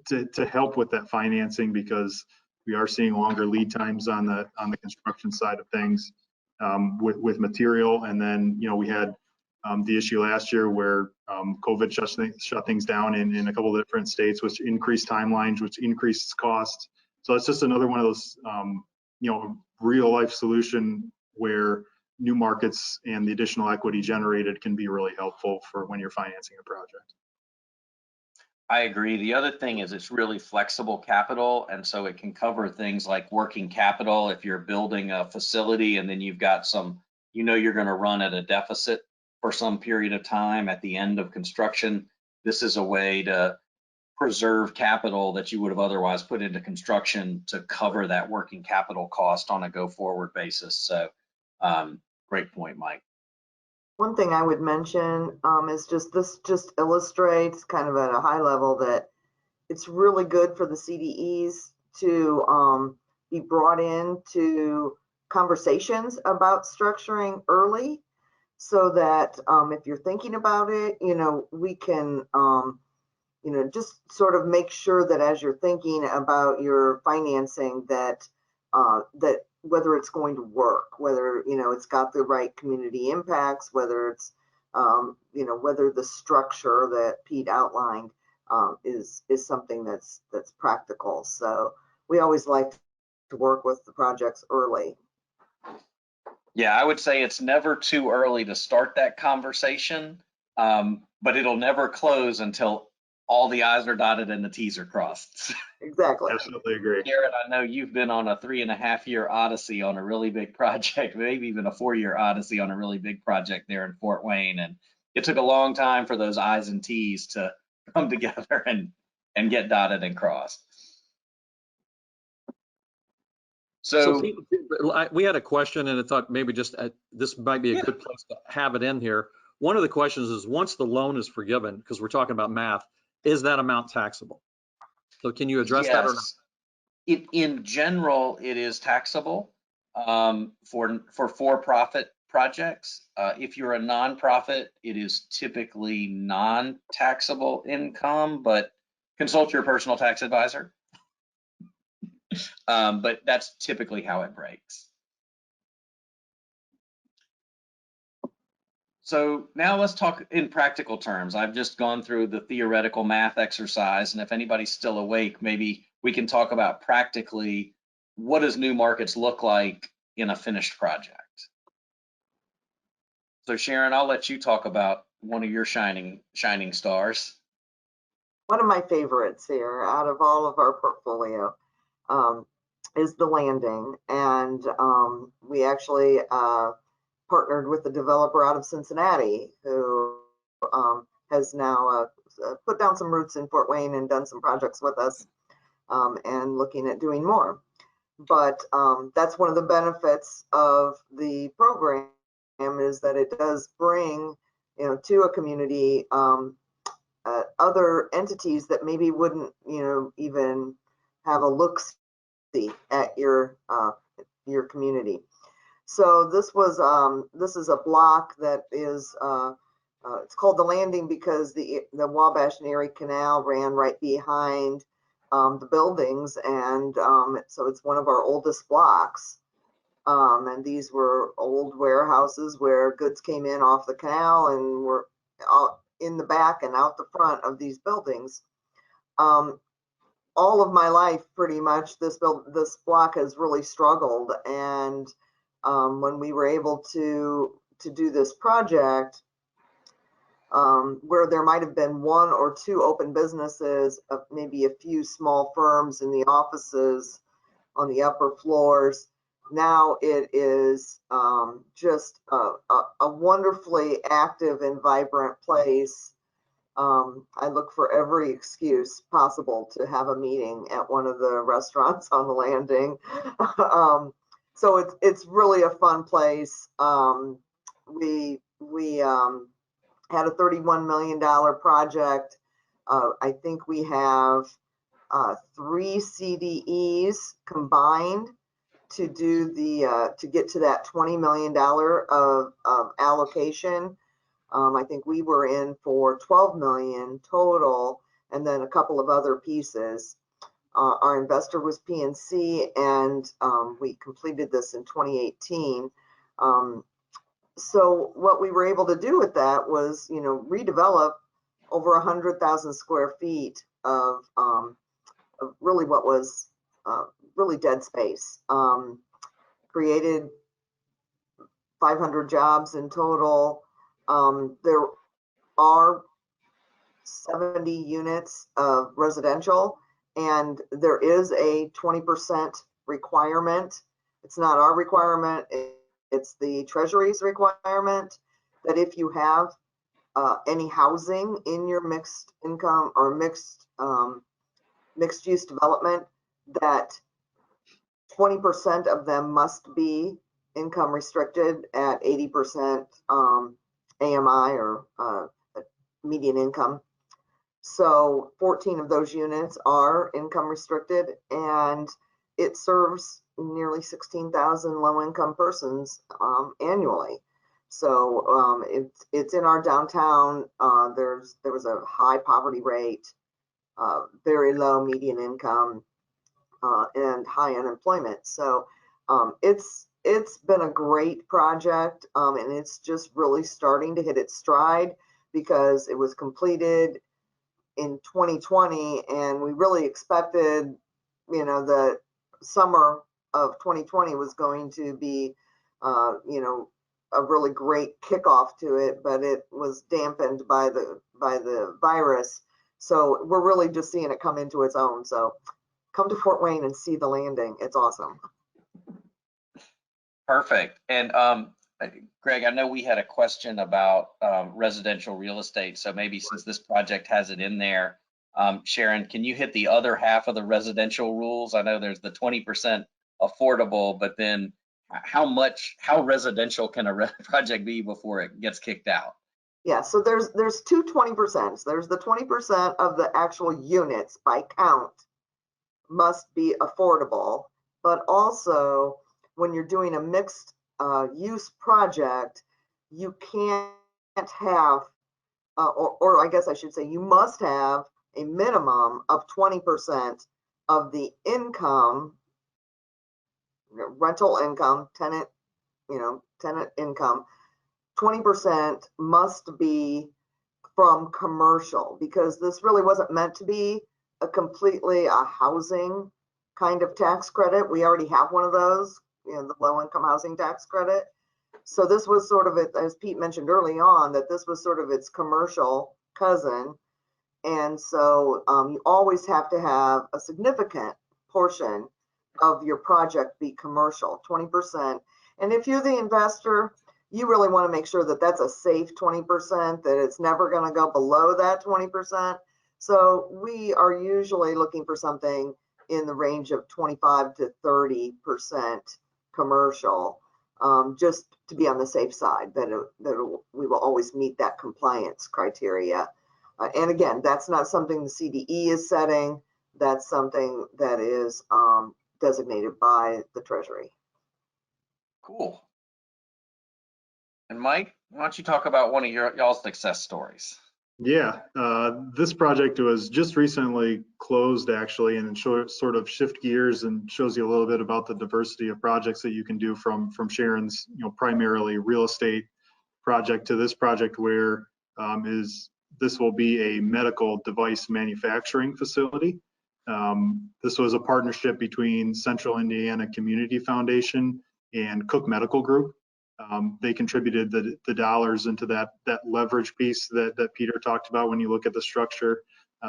to help with that financing, because we are seeing longer lead times on the construction side of things with material. And then we had the issue last year where COVID shut things down in a couple of different states, which increased timelines, which increased costs. So it's just another one of those real life solution where new markets and the additional equity generated can be really helpful for when you're financing a project. I agree. The other thing is it's really flexible capital, and so it can cover things like working capital. If you're building a facility and then you've got some, you're going to run at a deficit for some period of time at the end of construction, this is a way to preserve capital that you would have otherwise put into construction to cover that working capital cost on a go-forward basis. So great point, Mike. One thing I would mention is this illustrates kind of at a high level that it's really good for the CDEs to be brought in to conversations about structuring early, so that if you're thinking about it, we can, just sort of make sure that as you're thinking about your financing, that whether it's going to work, whether, it's got the right community impacts, whether it's, whether the structure that Pete outlined is something that's practical. So we always like to work with the projects early. Yeah, I would say it's never too early to start that conversation, but it'll never close until all the I's are dotted and the T's are crossed. Exactly. Absolutely agree. Garrett, I know you've been on a 3.5-year odyssey on a really big project, maybe even a 4-year odyssey on a really big project there in Fort Wayne. And it took a long time for those I's and T's to come together and get dotted and crossed. So Pete, we had a question, and I thought maybe just this might be a good place to have it in here. One of the questions is, once the loan is forgiven, because we're talking about math, is that amount taxable? So can you address that or not? In general, it is taxable for-profit projects. If you're a nonprofit, it is typically non-taxable income, but consult your personal tax advisor. But that's typically how it breaks. So now let's talk in practical terms. I've just gone through the theoretical math exercise, and if anybody's still awake, maybe we can talk about practically what does new markets look like in a finished project. So Sharon, I'll let you talk about one of your shining stars. One of my favorites here out of all of our portfolio is the Landing, and we actually partnered with a developer out of Cincinnati who has now put down some roots in Fort Wayne and done some projects with us, and looking at doing more. But that's one of the benefits of the program, is that it does bring, to a community other entities that maybe wouldn't, even have a look-see at your community. So this is a block that is it's called the Landing because the Wabash and Erie Canal ran right behind the buildings, and so it's one of our oldest blocks. And these were old warehouses where goods came in off the canal and were in the back and out the front of these buildings. All of my life, pretty much, this block has really struggled, and when we were able to do this project, where there might have been 1 or 2 open businesses, maybe a few small firms in the offices on the upper floors, now it is just a wonderfully active and vibrant place. I look for every excuse possible to have a meeting at one of the restaurants on the Landing. So it's really a fun place. We had a $31 million project. I think we have 3 CDEs combined to do to get to that $20 million of allocation. I think we were in for 12 million total, and then a couple of other pieces. Our investor was PNC, and we completed this in 2018. So what we were able to do with that was, redevelop over 100,000 square feet of really what was really dead space. Created 500 jobs in total. There are 70 units of residential, and there is a 20% requirement. It's not our requirement, it's the Treasury's requirement, that if you have any housing in your mixed income or mixed use development, that 20% of them must be income restricted at 80% AMI or median income. So 14 of those units are income restricted, and it serves nearly 16,000 low-income persons annually. So it's in our downtown. There was a high poverty rate, very low median income, and high unemployment. So it's been a great project, and it's just really starting to hit its stride because it was completed in 2020, and we really expected, the summer of 2020 was going to be, a really great kickoff to it, but it was dampened by the virus. So we're really just seeing it come into its own. So come to Fort Wayne and see the landing. It's awesome. Perfect. And Greg, I know we had a question about residential real estate. So maybe since this project has it in there, Sharon, can you hit the other half of the residential rules? I know there's the 20% affordable, but then how residential can a project be before it gets kicked out? Yeah, so there's two 20%. There's the 20% of the actual units by count must be affordable, but also when you're doing a mixed use project, you can't have, or I guess I should say, you must have a minimum of 20% of the income, rental income, tenant income, 20% must be from commercial, because this really wasn't meant to be completely a housing kind of tax credit. We already have one of those, the low income housing tax credit. So this was sort of it, as Pete mentioned early on, that this was sort of its commercial cousin. And so you always have to have a significant portion of your project be commercial, 20%. And if you're the investor, you really want to make sure that that's a safe 20%, that it's never going to go below that 20%. So we are usually looking for something in the range of 25 to 30% commercial, just to be on the safe side, that we will always meet that compliance criteria. And again, that's not something the CDE is setting. That's something that is designated by the Treasury. Cool. And Mike, why don't you talk about one of y'all's success stories? Yeah, this project was just recently closed actually, and sort of shift gears and shows you a little bit about the diversity of projects that you can do from Sharon's, primarily real estate project to this project where this will be a medical device manufacturing facility. This was a partnership between Central Indiana Community Foundation and Cook Medical Group. They contributed the dollars into that leverage piece that Peter talked about. When you look at the structure,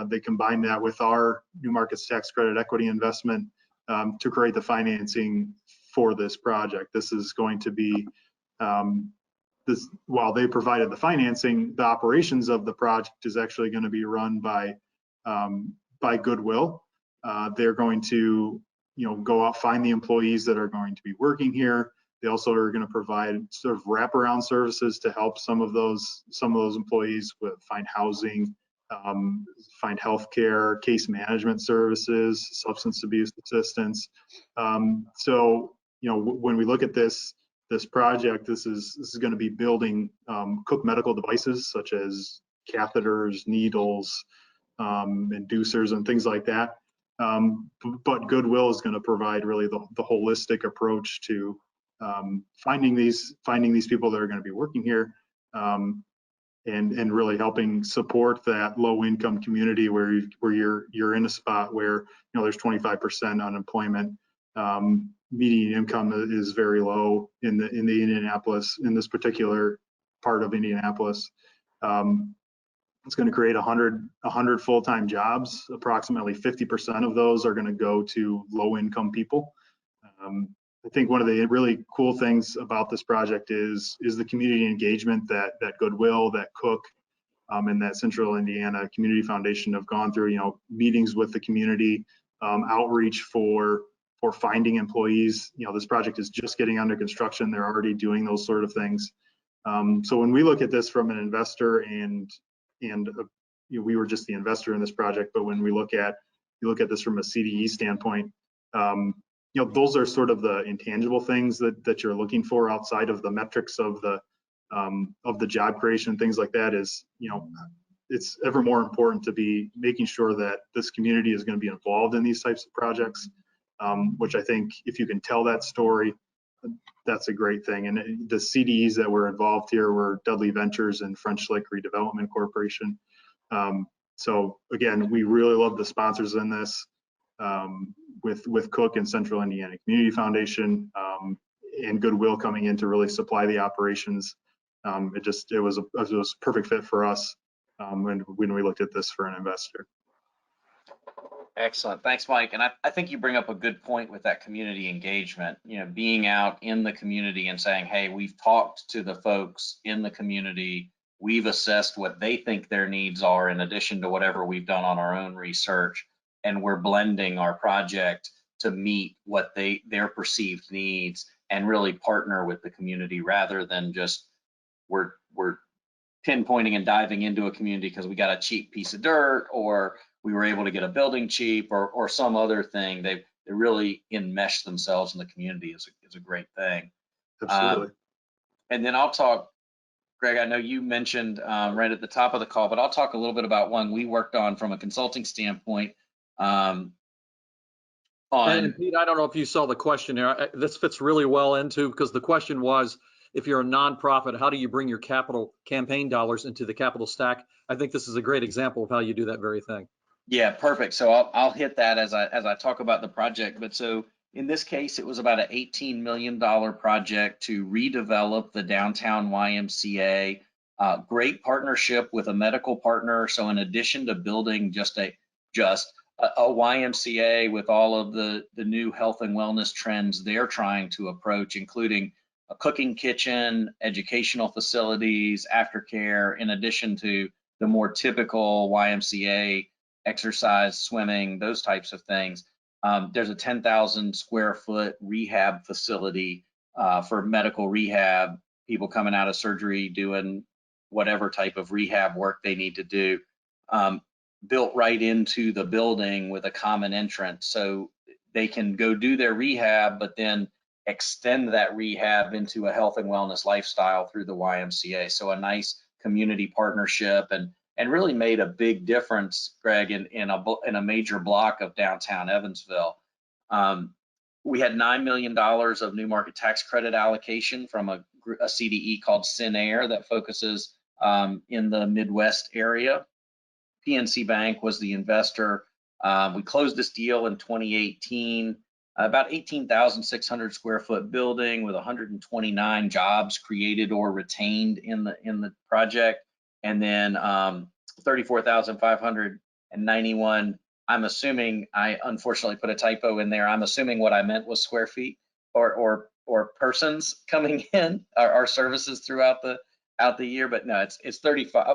they combined that with our New Markets Tax Credit equity investment to create the financing for this project. This is going to be, while they provided the financing, the operations of the project is actually going to be run by Goodwill. They're going to go out, find the employees that are going to be working here. They also are going to provide sort of wraparound services to help some of those employees find housing, find healthcare, case management services, substance abuse assistance. So when we look at this project, this is going to be building Cook medical devices such as catheters, needles, inducers, and things like that. But Goodwill is going to provide really the holistic approach to finding these people that are going to be working here, and really helping support that low income community where you're in a spot where there's 25% unemployment. Median income is very low in this particular part of Indianapolis. It's going to create 100 full-time jobs. Approximately 50% of those are going to go to low income people. I think one of the really cool things about this project is the community engagement that Goodwill, that Cook, and that Central Indiana Community Foundation have gone through. Meetings with the community, outreach for finding employees. This project is just getting under construction. They're already doing those sort of things. So when we look at this from an investor and we were just the investor in this project, but when you look at this from a CDE standpoint, those are sort of the intangible things that you're looking for outside of the metrics of the job creation, things like that. Is it's ever more important to be making sure that this community is going to be involved in these types of projects, which I think if you can tell that story, that's a great thing. And the CDEs that were involved here were Dudley Ventures and French Lick Redevelopment Corporation. So again, we really love the sponsors in this, with Cook and Central Indiana Community Foundation, and Goodwill coming in to really supply the operations. It was a perfect fit for us when we looked at this for an investor. Excellent. Thanks, Mike. And I think you bring up a good point with that community engagement, being out in the community and saying, hey, we've talked to the folks in the community. We've assessed what they think their needs are in addition to whatever we've done on our own research. And we're blending our project to meet what their perceived needs and really partner with the community rather than just we're pinpointing and diving into a community because we got a cheap piece of dirt or we were able to get a building cheap or some other thing. They really enmesh themselves in the community is a great thing. Absolutely. And then I'll talk, Greg, I know you mentioned right at the top of the call, but I'll talk a little bit about one we worked on from a consulting standpoint. And Pete, I don't know if you saw the question there. This fits really well into, because the question was, if you're a nonprofit, how do you bring your capital campaign dollars into the capital stack? I think this is a great example of how you do that very thing. Yeah, perfect. So I'll hit that as I talk about the project. But so in this case, it was about an $18 million project to redevelop the downtown YMCA. Great partnership with a medical partner. So in addition to building just a YMCA with all of the new health and wellness trends they're trying to approach, including a cooking kitchen, educational facilities, aftercare, in addition to the more typical YMCA exercise, swimming, those types of things. There's a 10,000 square foot rehab facility for medical rehab, people coming out of surgery doing whatever type of rehab work they need to do, built right into the building with a common entrance. So they can go do their rehab, but then extend that rehab into a health and wellness lifestyle through the YMCA. So a nice community partnership and really made a big difference, Greg, in a major block of downtown Evansville. We had $9 million of new market tax credit allocation from a CDE called Sinair that focuses in the Midwest area. PNC Bank was the investor. We closed this deal in 2018. About 18,600 square foot building with 129 jobs created or retained in the project, and then 34,591. I'm assuming I unfortunately put a typo in there. I'm assuming what I meant was square feet or persons coming in our services throughout the year, but no, it's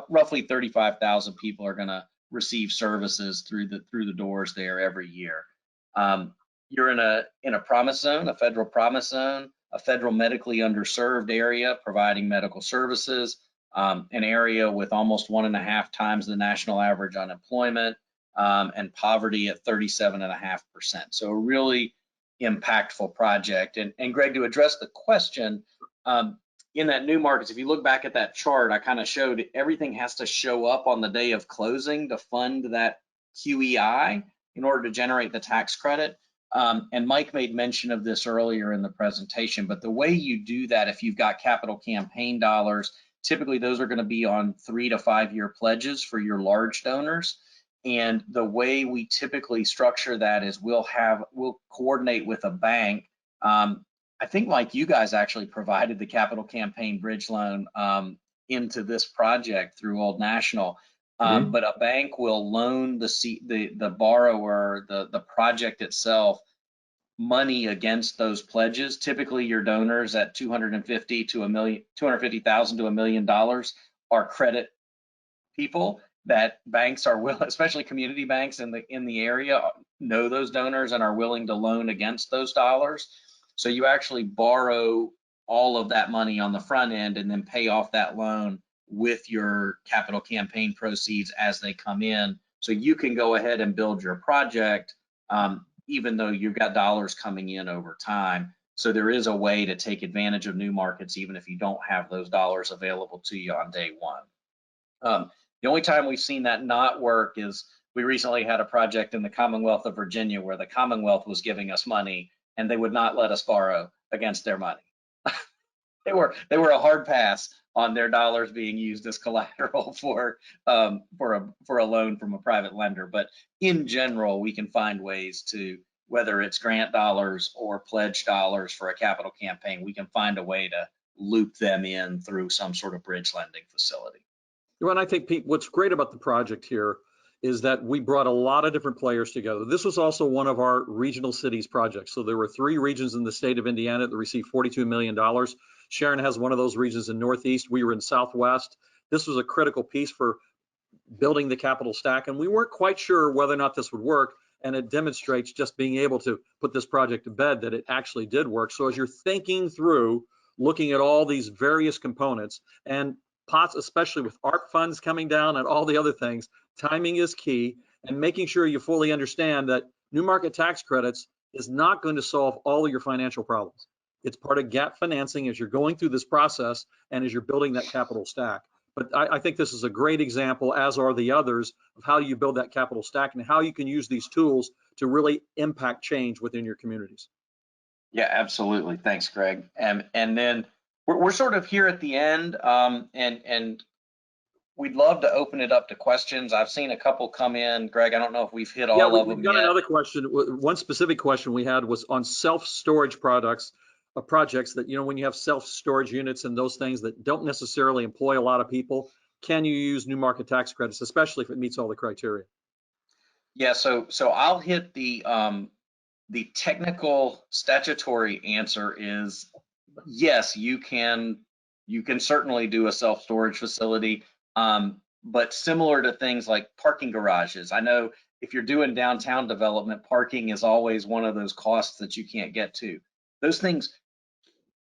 roughly 35,000 people are going to receive services through the doors there every year. You're in a promise zone, a federal promise zone, a federal medically underserved area providing medical services, an area with almost 1.5 times the national average unemployment, and poverty at 37.5%. So a really impactful project. And Greg, to address the question, in that new markets, if you look back at that chart, I kind of showed everything has to show up on the day of closing to fund that QEI in order to generate the tax credit. And Mike made mention of this earlier in the presentation, but the way you do that, if you've got capital campaign dollars, typically those are going to be on 3 to 5 year pledges for your large donors. And the way we typically structure that is we'll coordinate with a bank. I think, Mike, you guys actually provided the capital campaign bridge loan into this project through Old National. But a bank will loan the borrower, the project itself, money against those pledges. Typically, your donors at $250,000 to $1 million are credit people that banks are willing, especially community banks in the area, know those donors and are willing to loan against those dollars. So you actually borrow all of that money on the front end and then pay off that loan with your capital campaign proceeds as they come in. So you can go ahead and build your project even though you've got dollars coming in over time. So there is a way to take advantage of new markets, even if you don't have those dollars available to you on day one. The only time we've seen that not work is we recently had a project in the Commonwealth of Virginia where the Commonwealth was giving us money and they would not let us borrow against their money. They were a hard pass on their dollars being used as collateral for a loan from a private lender. But in general, we can find ways to, whether it's grant dollars or pledge dollars for a capital campaign, we can find a way to loop them in through some sort of bridge lending facility. Well, and I think, Pete, what's great about the project here is that we brought a lot of different players together. This was also one of our regional cities projects. So there were 3 regions in the state of Indiana that received $42 million. Sharon has one of those regions in Northeast. We were in Southwest. This was a critical piece for building the capital stack, and we weren't quite sure whether or not this would work. And it demonstrates just being able to put this project to bed that it actually did work. So as you're thinking through, looking at all these various components and pots, especially with ARP funds coming down and all the other things, timing is key, and making sure you fully understand that new market tax credits is not going to solve all of your financial problems. It's part of gap financing as you're going through this process and as you're building that capital stack. But I think this is a great example, as are the others, of how you build that capital stack and how you can use these tools to really impact change within your communities. Yeah, absolutely. Thanks, Greg. And then we're sort of here at the end, and we'd love to open it up to questions. I've seen a couple come in. Greg, I don't know if we've hit all of them we've got yet. Another question. One specific question we had was on self-storage projects that, when you have self-storage units and those things that don't necessarily employ a lot of people, can you use new market tax credits, especially if it meets all the criteria? Yeah, so I'll hit the technical statutory answer is yes, you can certainly do a self-storage facility, but similar to things like parking garages. I know if you're doing downtown development, parking is always one of those costs that you can't get to. Those things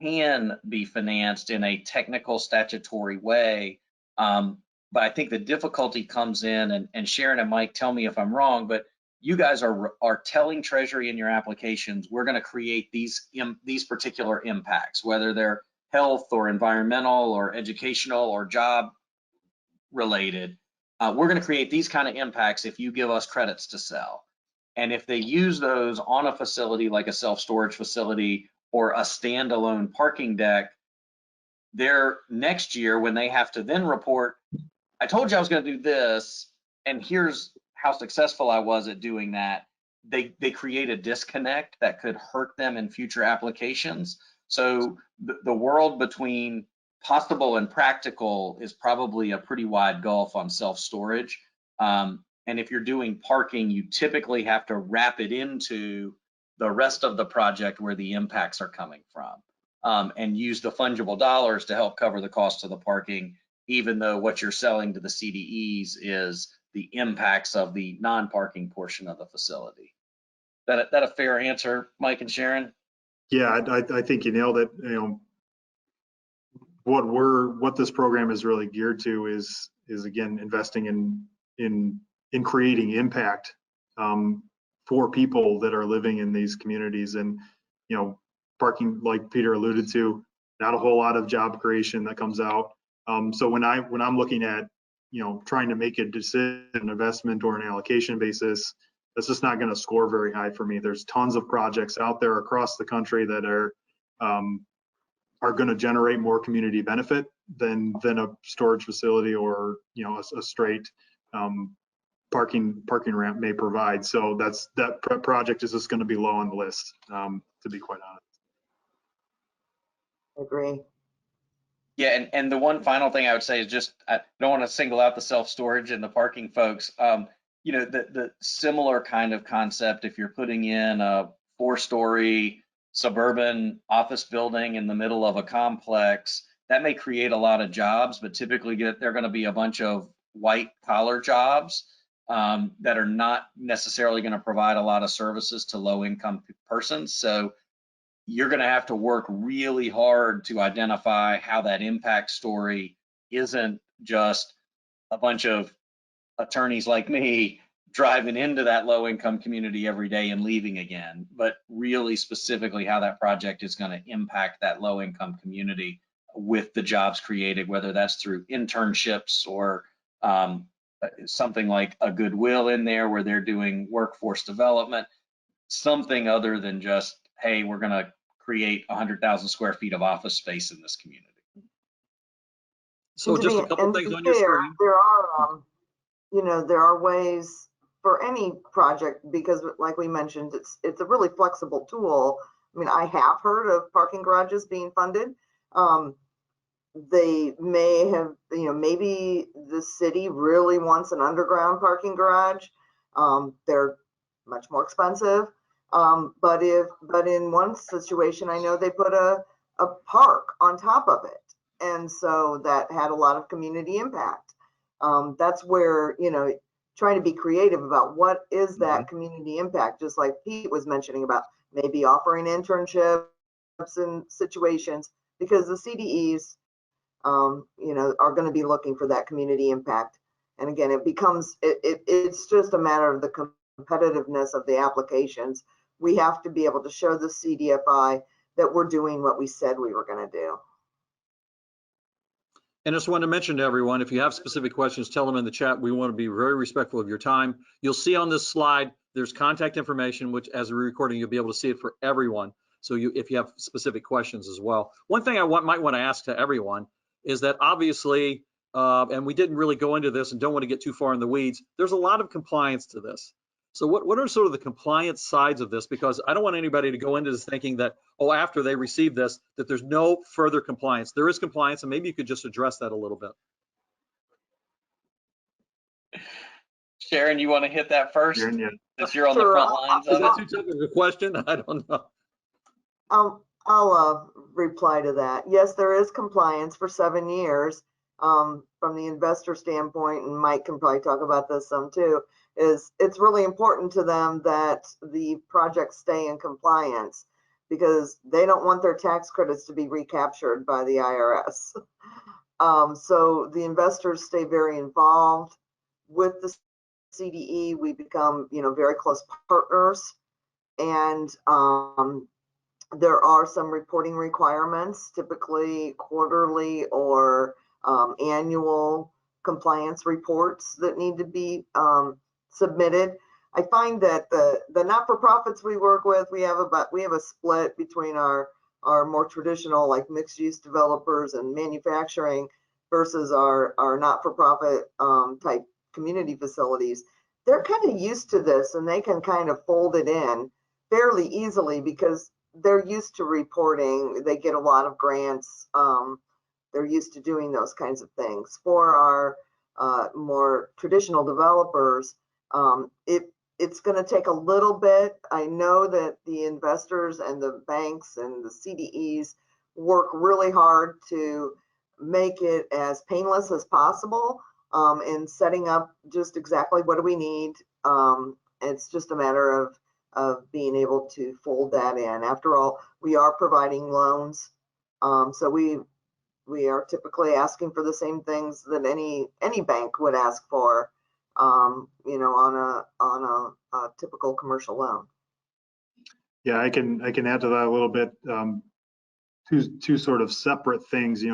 can be financed in a technical statutory way, but I think the difficulty comes in, and Sharon and Mike, tell me if I'm wrong, but you guys are telling Treasury in your applications, we're going to create these particular impacts, whether they're health or environmental or educational or job related. We're going to create these kind of impacts if you give us credits to sell. And if they use those on a facility like a self-storage facility or a standalone parking deck, they're next year when they have to then report, I told you I was going to do this, and here's how successful I was at doing that. They create a disconnect that could hurt them in future applications. So the world between possible and practical is probably a pretty wide gulf on self-storage. And if you're doing parking, you typically have to wrap it into the rest of the project where the impacts are coming from, and use the fungible dollars to help cover the cost of the parking, even though what you're selling to the CDEs is the impacts of the non-parking portion of the facility. That a fair answer, Mike and Sharon? Yeah, I think you nailed it. What this program is really geared to is again investing in creating impact for people that are living in these communities. And parking, like Peter alluded to, not a whole lot of job creation that comes out. So when I'm looking at trying to make a decision, an investment or an allocation basis, that's just not going to score very high for me. There's tons of projects out there across the country that are going to generate more community benefit than a storage facility or a straight parking ramp may provide. So that project is just going to be low on the list, to be quite honest. Agree. Yeah, and the one final thing I would say is just, I don't want to single out the self-storage and the parking folks. The similar kind of concept, if you're putting in a 4-story suburban office building in the middle of a complex, that may create a lot of jobs, but typically they're going to be a bunch of white collar jobs that are not necessarily going to provide a lot of services to low income persons. So you're going to have to work really hard to identify how that impact story isn't just a bunch of attorneys like me driving into that low income community every day and leaving again, but really specifically how that project is going to impact that low income community with the jobs created, whether that's through internships or something like a Goodwill in there where they're doing workforce development, something other than just, hey, we're going to create 100,000 square feet of office space in this community. So just a couple things on your screen. There are, there are ways for any project, because like we mentioned, it's a really flexible tool. I mean, I have heard of parking garages being funded. They may have, maybe the city really wants an underground parking garage. They're much more expensive. But in one situation, I know they put a park on top of it. And so that had a lot of community impact. That's where, trying to be creative about what is that community impact, just like Pete was mentioning about maybe offering internships in situations, because the CDEs, are going to be looking for that community impact. And again, it becomes, it's just a matter of the competitiveness of the applications. We have to be able to show the CDFI that we're doing what we said we were going to do. And just want to mention to everyone, if you have specific questions, tell them in the chat. We want to be very respectful of your time. You'll see on this slide, there's contact information, which as we're recording, you'll be able to see it for everyone. So if you have specific questions as well. One thing I might want to ask to everyone is that obviously, and we didn't really go into this and don't want to get too far in the weeds, there's a lot of compliance to this. So what are sort of the compliance sides of this? Because I don't want anybody to go into this thinking that, oh, after they receive this, that there's no further compliance. There is compliance, and maybe you could just address that a little bit. Sharon, you want to hit that first? Sharon, yeah. Since you're on the front lines Is of that it? too tough of a question? I don't know. I'll reply to that. Yes, there is compliance for 7 years. From the investor standpoint, and Mike can probably talk about this some too, is it's really important to them that the projects stay in compliance, because they don't want their tax credits to be recaptured by the IRS. So the investors stay very involved with the CDE. We become, very close partners, and there are some reporting requirements, typically quarterly or annual compliance reports that need to be submitted. I find that the not-for-profits we work with, we have a split between our more traditional, like mixed-use developers and manufacturing, versus our not-for-profit type community facilities. They're kind of used to this, and they can kind of fold it in fairly easily because they're used to reporting. They get a lot of grants. They're used to doing those kinds of things. For our more traditional developers, it's going to take a little bit. I know that the investors and the banks and the CDEs work really hard to make it as painless as possible in setting up just exactly what do we need. It's just a matter of being able to fold that in. After all, we are providing loans, so we are typically asking for the same things that any bank would ask for, on a typical commercial loan. Yeah, I can add to that a little bit. Two sort of separate things.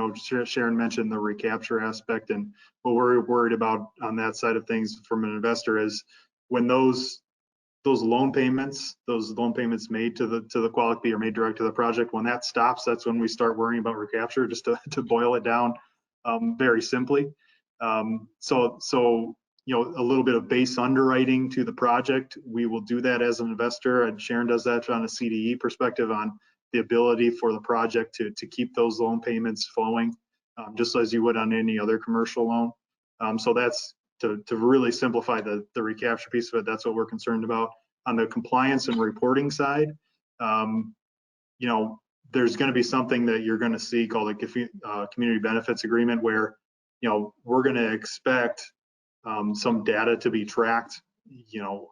Sharon mentioned the recapture aspect, and what we're worried about on that side of things from an investor is when those loan payments made to the quality or made direct to the project, when that stops, that's when we start worrying about recapture, just to boil it down very simply. So a little bit of base underwriting to the project, we will do that as an investor, and Sharon does that on a CDE perspective on the ability for the project to keep those loan payments flowing, just as you would on any other commercial loan. So that's to really simplify the recapture piece of it. That's what we're concerned about. On the compliance and reporting side, there's going to be something that you're going to see called a community benefits agreement, where we're going to expect some data to be tracked.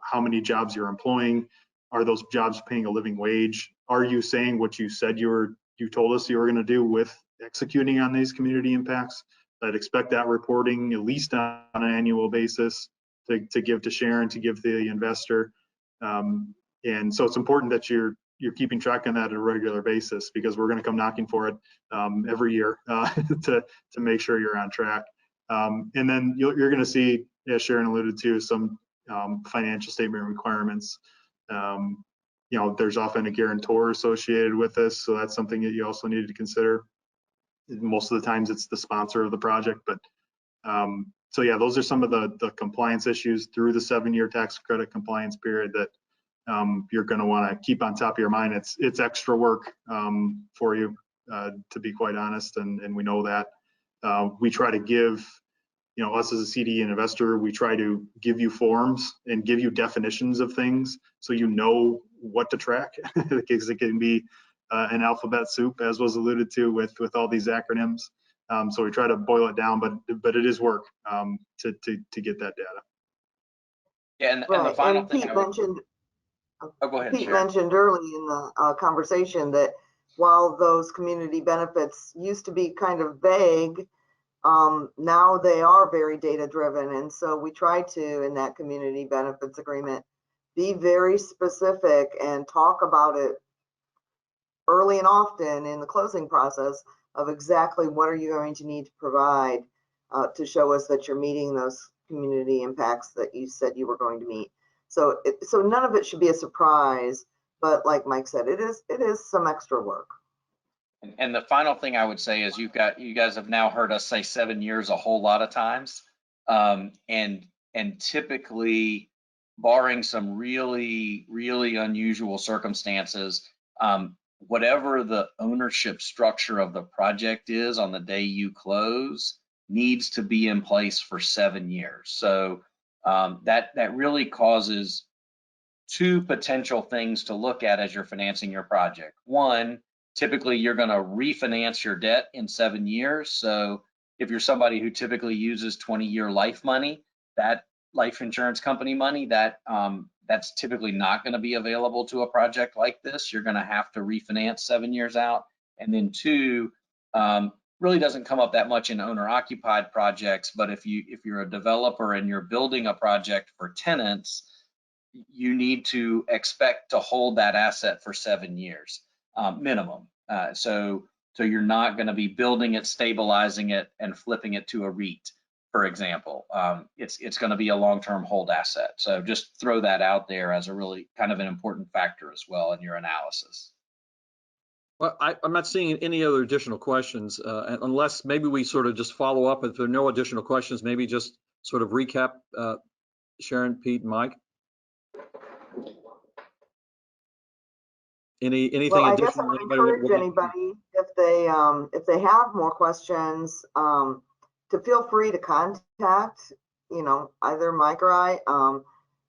How many jobs you're employing, are those jobs paying a living wage, are you saying what you said you told us you were going to do with executing on these community impacts. I'd expect that reporting at least on an annual basis to give to Sharon, to give to the investor. And so it's important that you're keeping track on that on a regular basis, because we're going to come knocking for it every year to make sure you're on track. And then you're going to see, as Sharon alluded to, some financial statement requirements. You know, there's often a guarantor associated with this, so that's something that you also need to consider. Most of the times it's the sponsor of the project, but so yeah, those are some of the compliance issues through the 7-year tax credit compliance period that you're going to want to keep on top of your mind. It's extra work for you, to be quite honest, and we know that. We try to give, you know, us as a CDE investor, we try to give you forms and give you definitions of things so you know what to track, because it can be an alphabet soup, as was alluded to with all these acronyms. So we try to boil it down, but it is work to get that data. Yeah, and Right, the final and thing Pete I would, mentioned, oh, go ahead, Pete Sharon. mentioned early in the conversation that while those community benefits used to be kind of vague, now they are very data driven. And so we try to, in that community benefits agreement, be very specific and talk about it early and often in the closing process of exactly what are you going to need to provide to show us that you're meeting those community impacts that you said you were going to meet. So none of it should be a surprise, but like Mike said, it is some extra work. And the final thing I would say is you guys have now heard us say 7 years a whole lot of times. And typically, barring some really, really unusual circumstances, whatever the ownership structure of the project is on the day you close needs to be in place for 7 years. So that really causes two potential things to look at as you're financing your project. One, typically you're going to refinance your debt in 7 years. So if you're somebody who typically uses 20-year life money, that life insurance company money, that's typically not going to be available to a project like this. You're going to have to refinance 7 years out. And then two, really doesn't come up that much in owner-occupied projects, but if you're a developer and you're building a project for tenants, you need to expect to hold that asset for 7 years minimum. So you're not going to be building it, stabilizing it, and flipping it to a REIT, for example. It's going to be a long-term hold asset. So just throw that out there as a really kind of an important factor as well in your analysis. Well, I'm not seeing any other additional questions, unless maybe we sort of just follow up. If there are no additional questions, maybe just sort of recap, Sharon, Pete, and Mike. Anything Well, I additional? guess I would Anybody encourage anybody, if they have more questions, to feel free to contact, you know, either Mike or I,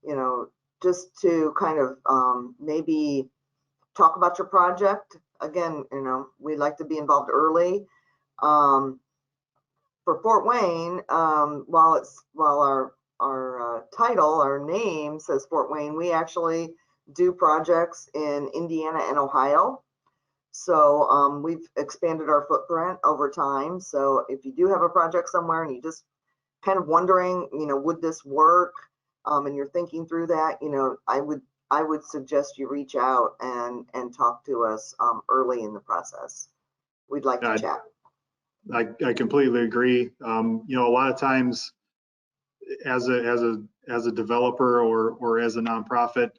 you know, just to kind of maybe talk about your project. Again, you know, we'd like to be involved early. For Fort Wayne, while our title, our name says Fort Wayne, we actually do projects in Indiana and Ohio. So we've expanded our footprint over time. So if you do have a project somewhere and you just kind of wondering, you know, would this work? And you're thinking through that, you know, I would suggest you reach out and talk to us early in the process. We'd like to chat. I completely agree. You know, a lot of times as a developer or as a nonprofit,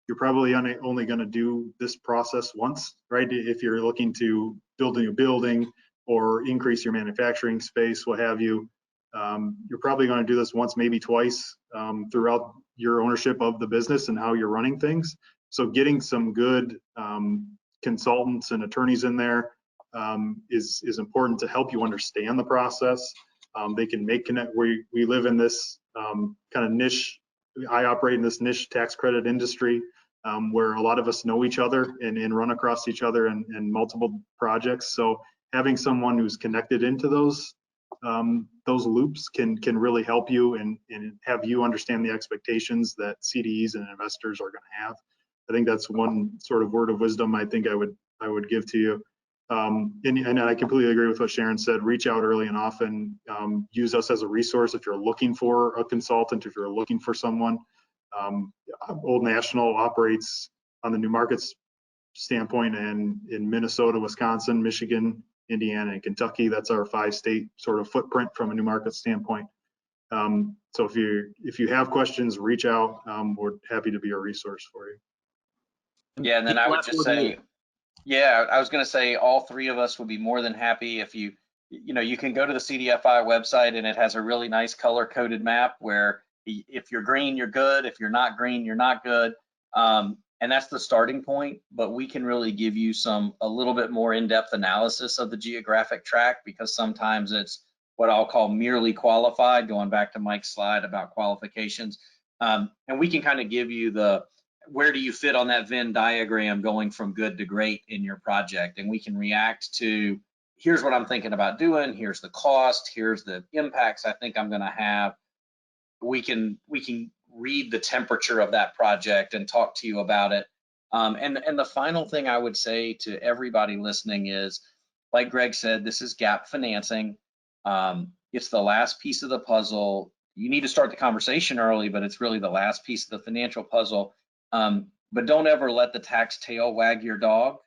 you're probably only going to do this process once, right? If you're looking to build a new building or increase your manufacturing space, what have you, you're probably going to do this once, maybe twice throughout your ownership of the business and how you're running things. So getting some good consultants and attorneys in there is important to help you understand the process. They can make connect. We live in this kind of niche. I operate in this niche tax credit industry where a lot of us know each other and run across each other in multiple projects. So having someone who's connected into those loops can really help you and have you understand the expectations that CDEs and investors are going to have. I think that's one sort of word of wisdom I think I would give to you. And I completely agree with what Sharon said. Reach out early and often. Use us as a resource if you're looking for a consultant, if you're looking for someone. Old National operates on the new markets standpoint, and in Minnesota, Wisconsin, Michigan, Indiana, and Kentucky. That's our 5-state sort of footprint from a new market standpoint. So if you have questions, reach out. We're happy to be a resource for you. Yeah, and then I would just say, yeah, I was going to say all three of us would be more than happy if you can go to the CDFI website, and it has a really nice color-coded map where if you're green, you're good. If you're not green, you're not good. And that's the starting point, but we can really give you a little bit more in-depth analysis of the geographic tract, because sometimes it's what I'll call merely qualified, going back to Mike's slide about qualifications. And we can kind of give you where do you fit on that Venn diagram going from good to great in your project, and we can react to, here's what I'm thinking about doing, here's the cost, here's the impacts I think I'm going to have. We can read the temperature of that project and talk to you about it. And the final thing I would say to everybody listening is, like Greg said, this is gap financing. It's the last piece of the puzzle. You need to start the conversation early, but it's really the last piece of the financial puzzle. But don't ever let the tax tail wag your dog.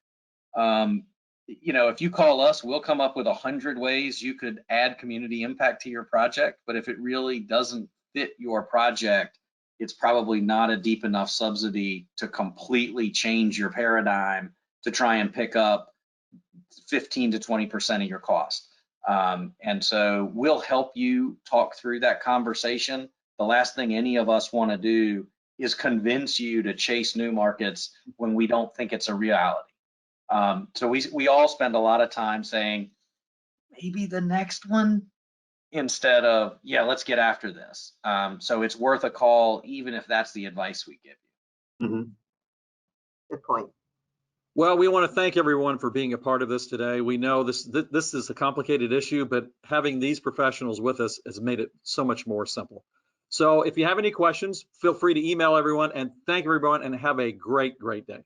If you call us, we'll come up with 100 ways you could add community impact to your project. But if it really doesn't fit your project, it's probably not a deep enough subsidy to completely change your paradigm to try and pick up 15 to 20% of your cost. And so we'll help you talk through that conversation. The last thing any of us want to do is convince you to chase new markets when we don't think it's a reality. So we all spend a lot of time saying, maybe the next one, instead of, yeah, let's get after this. So it's worth a call, even if that's the advice we give you. Mm-hmm. Good point. Well, we want to thank everyone for being a part of this today. We know this is a complicated issue, but having these professionals with us has made it so much more simple. So if you have any questions, feel free to email everyone, and thank everyone, and have a great day.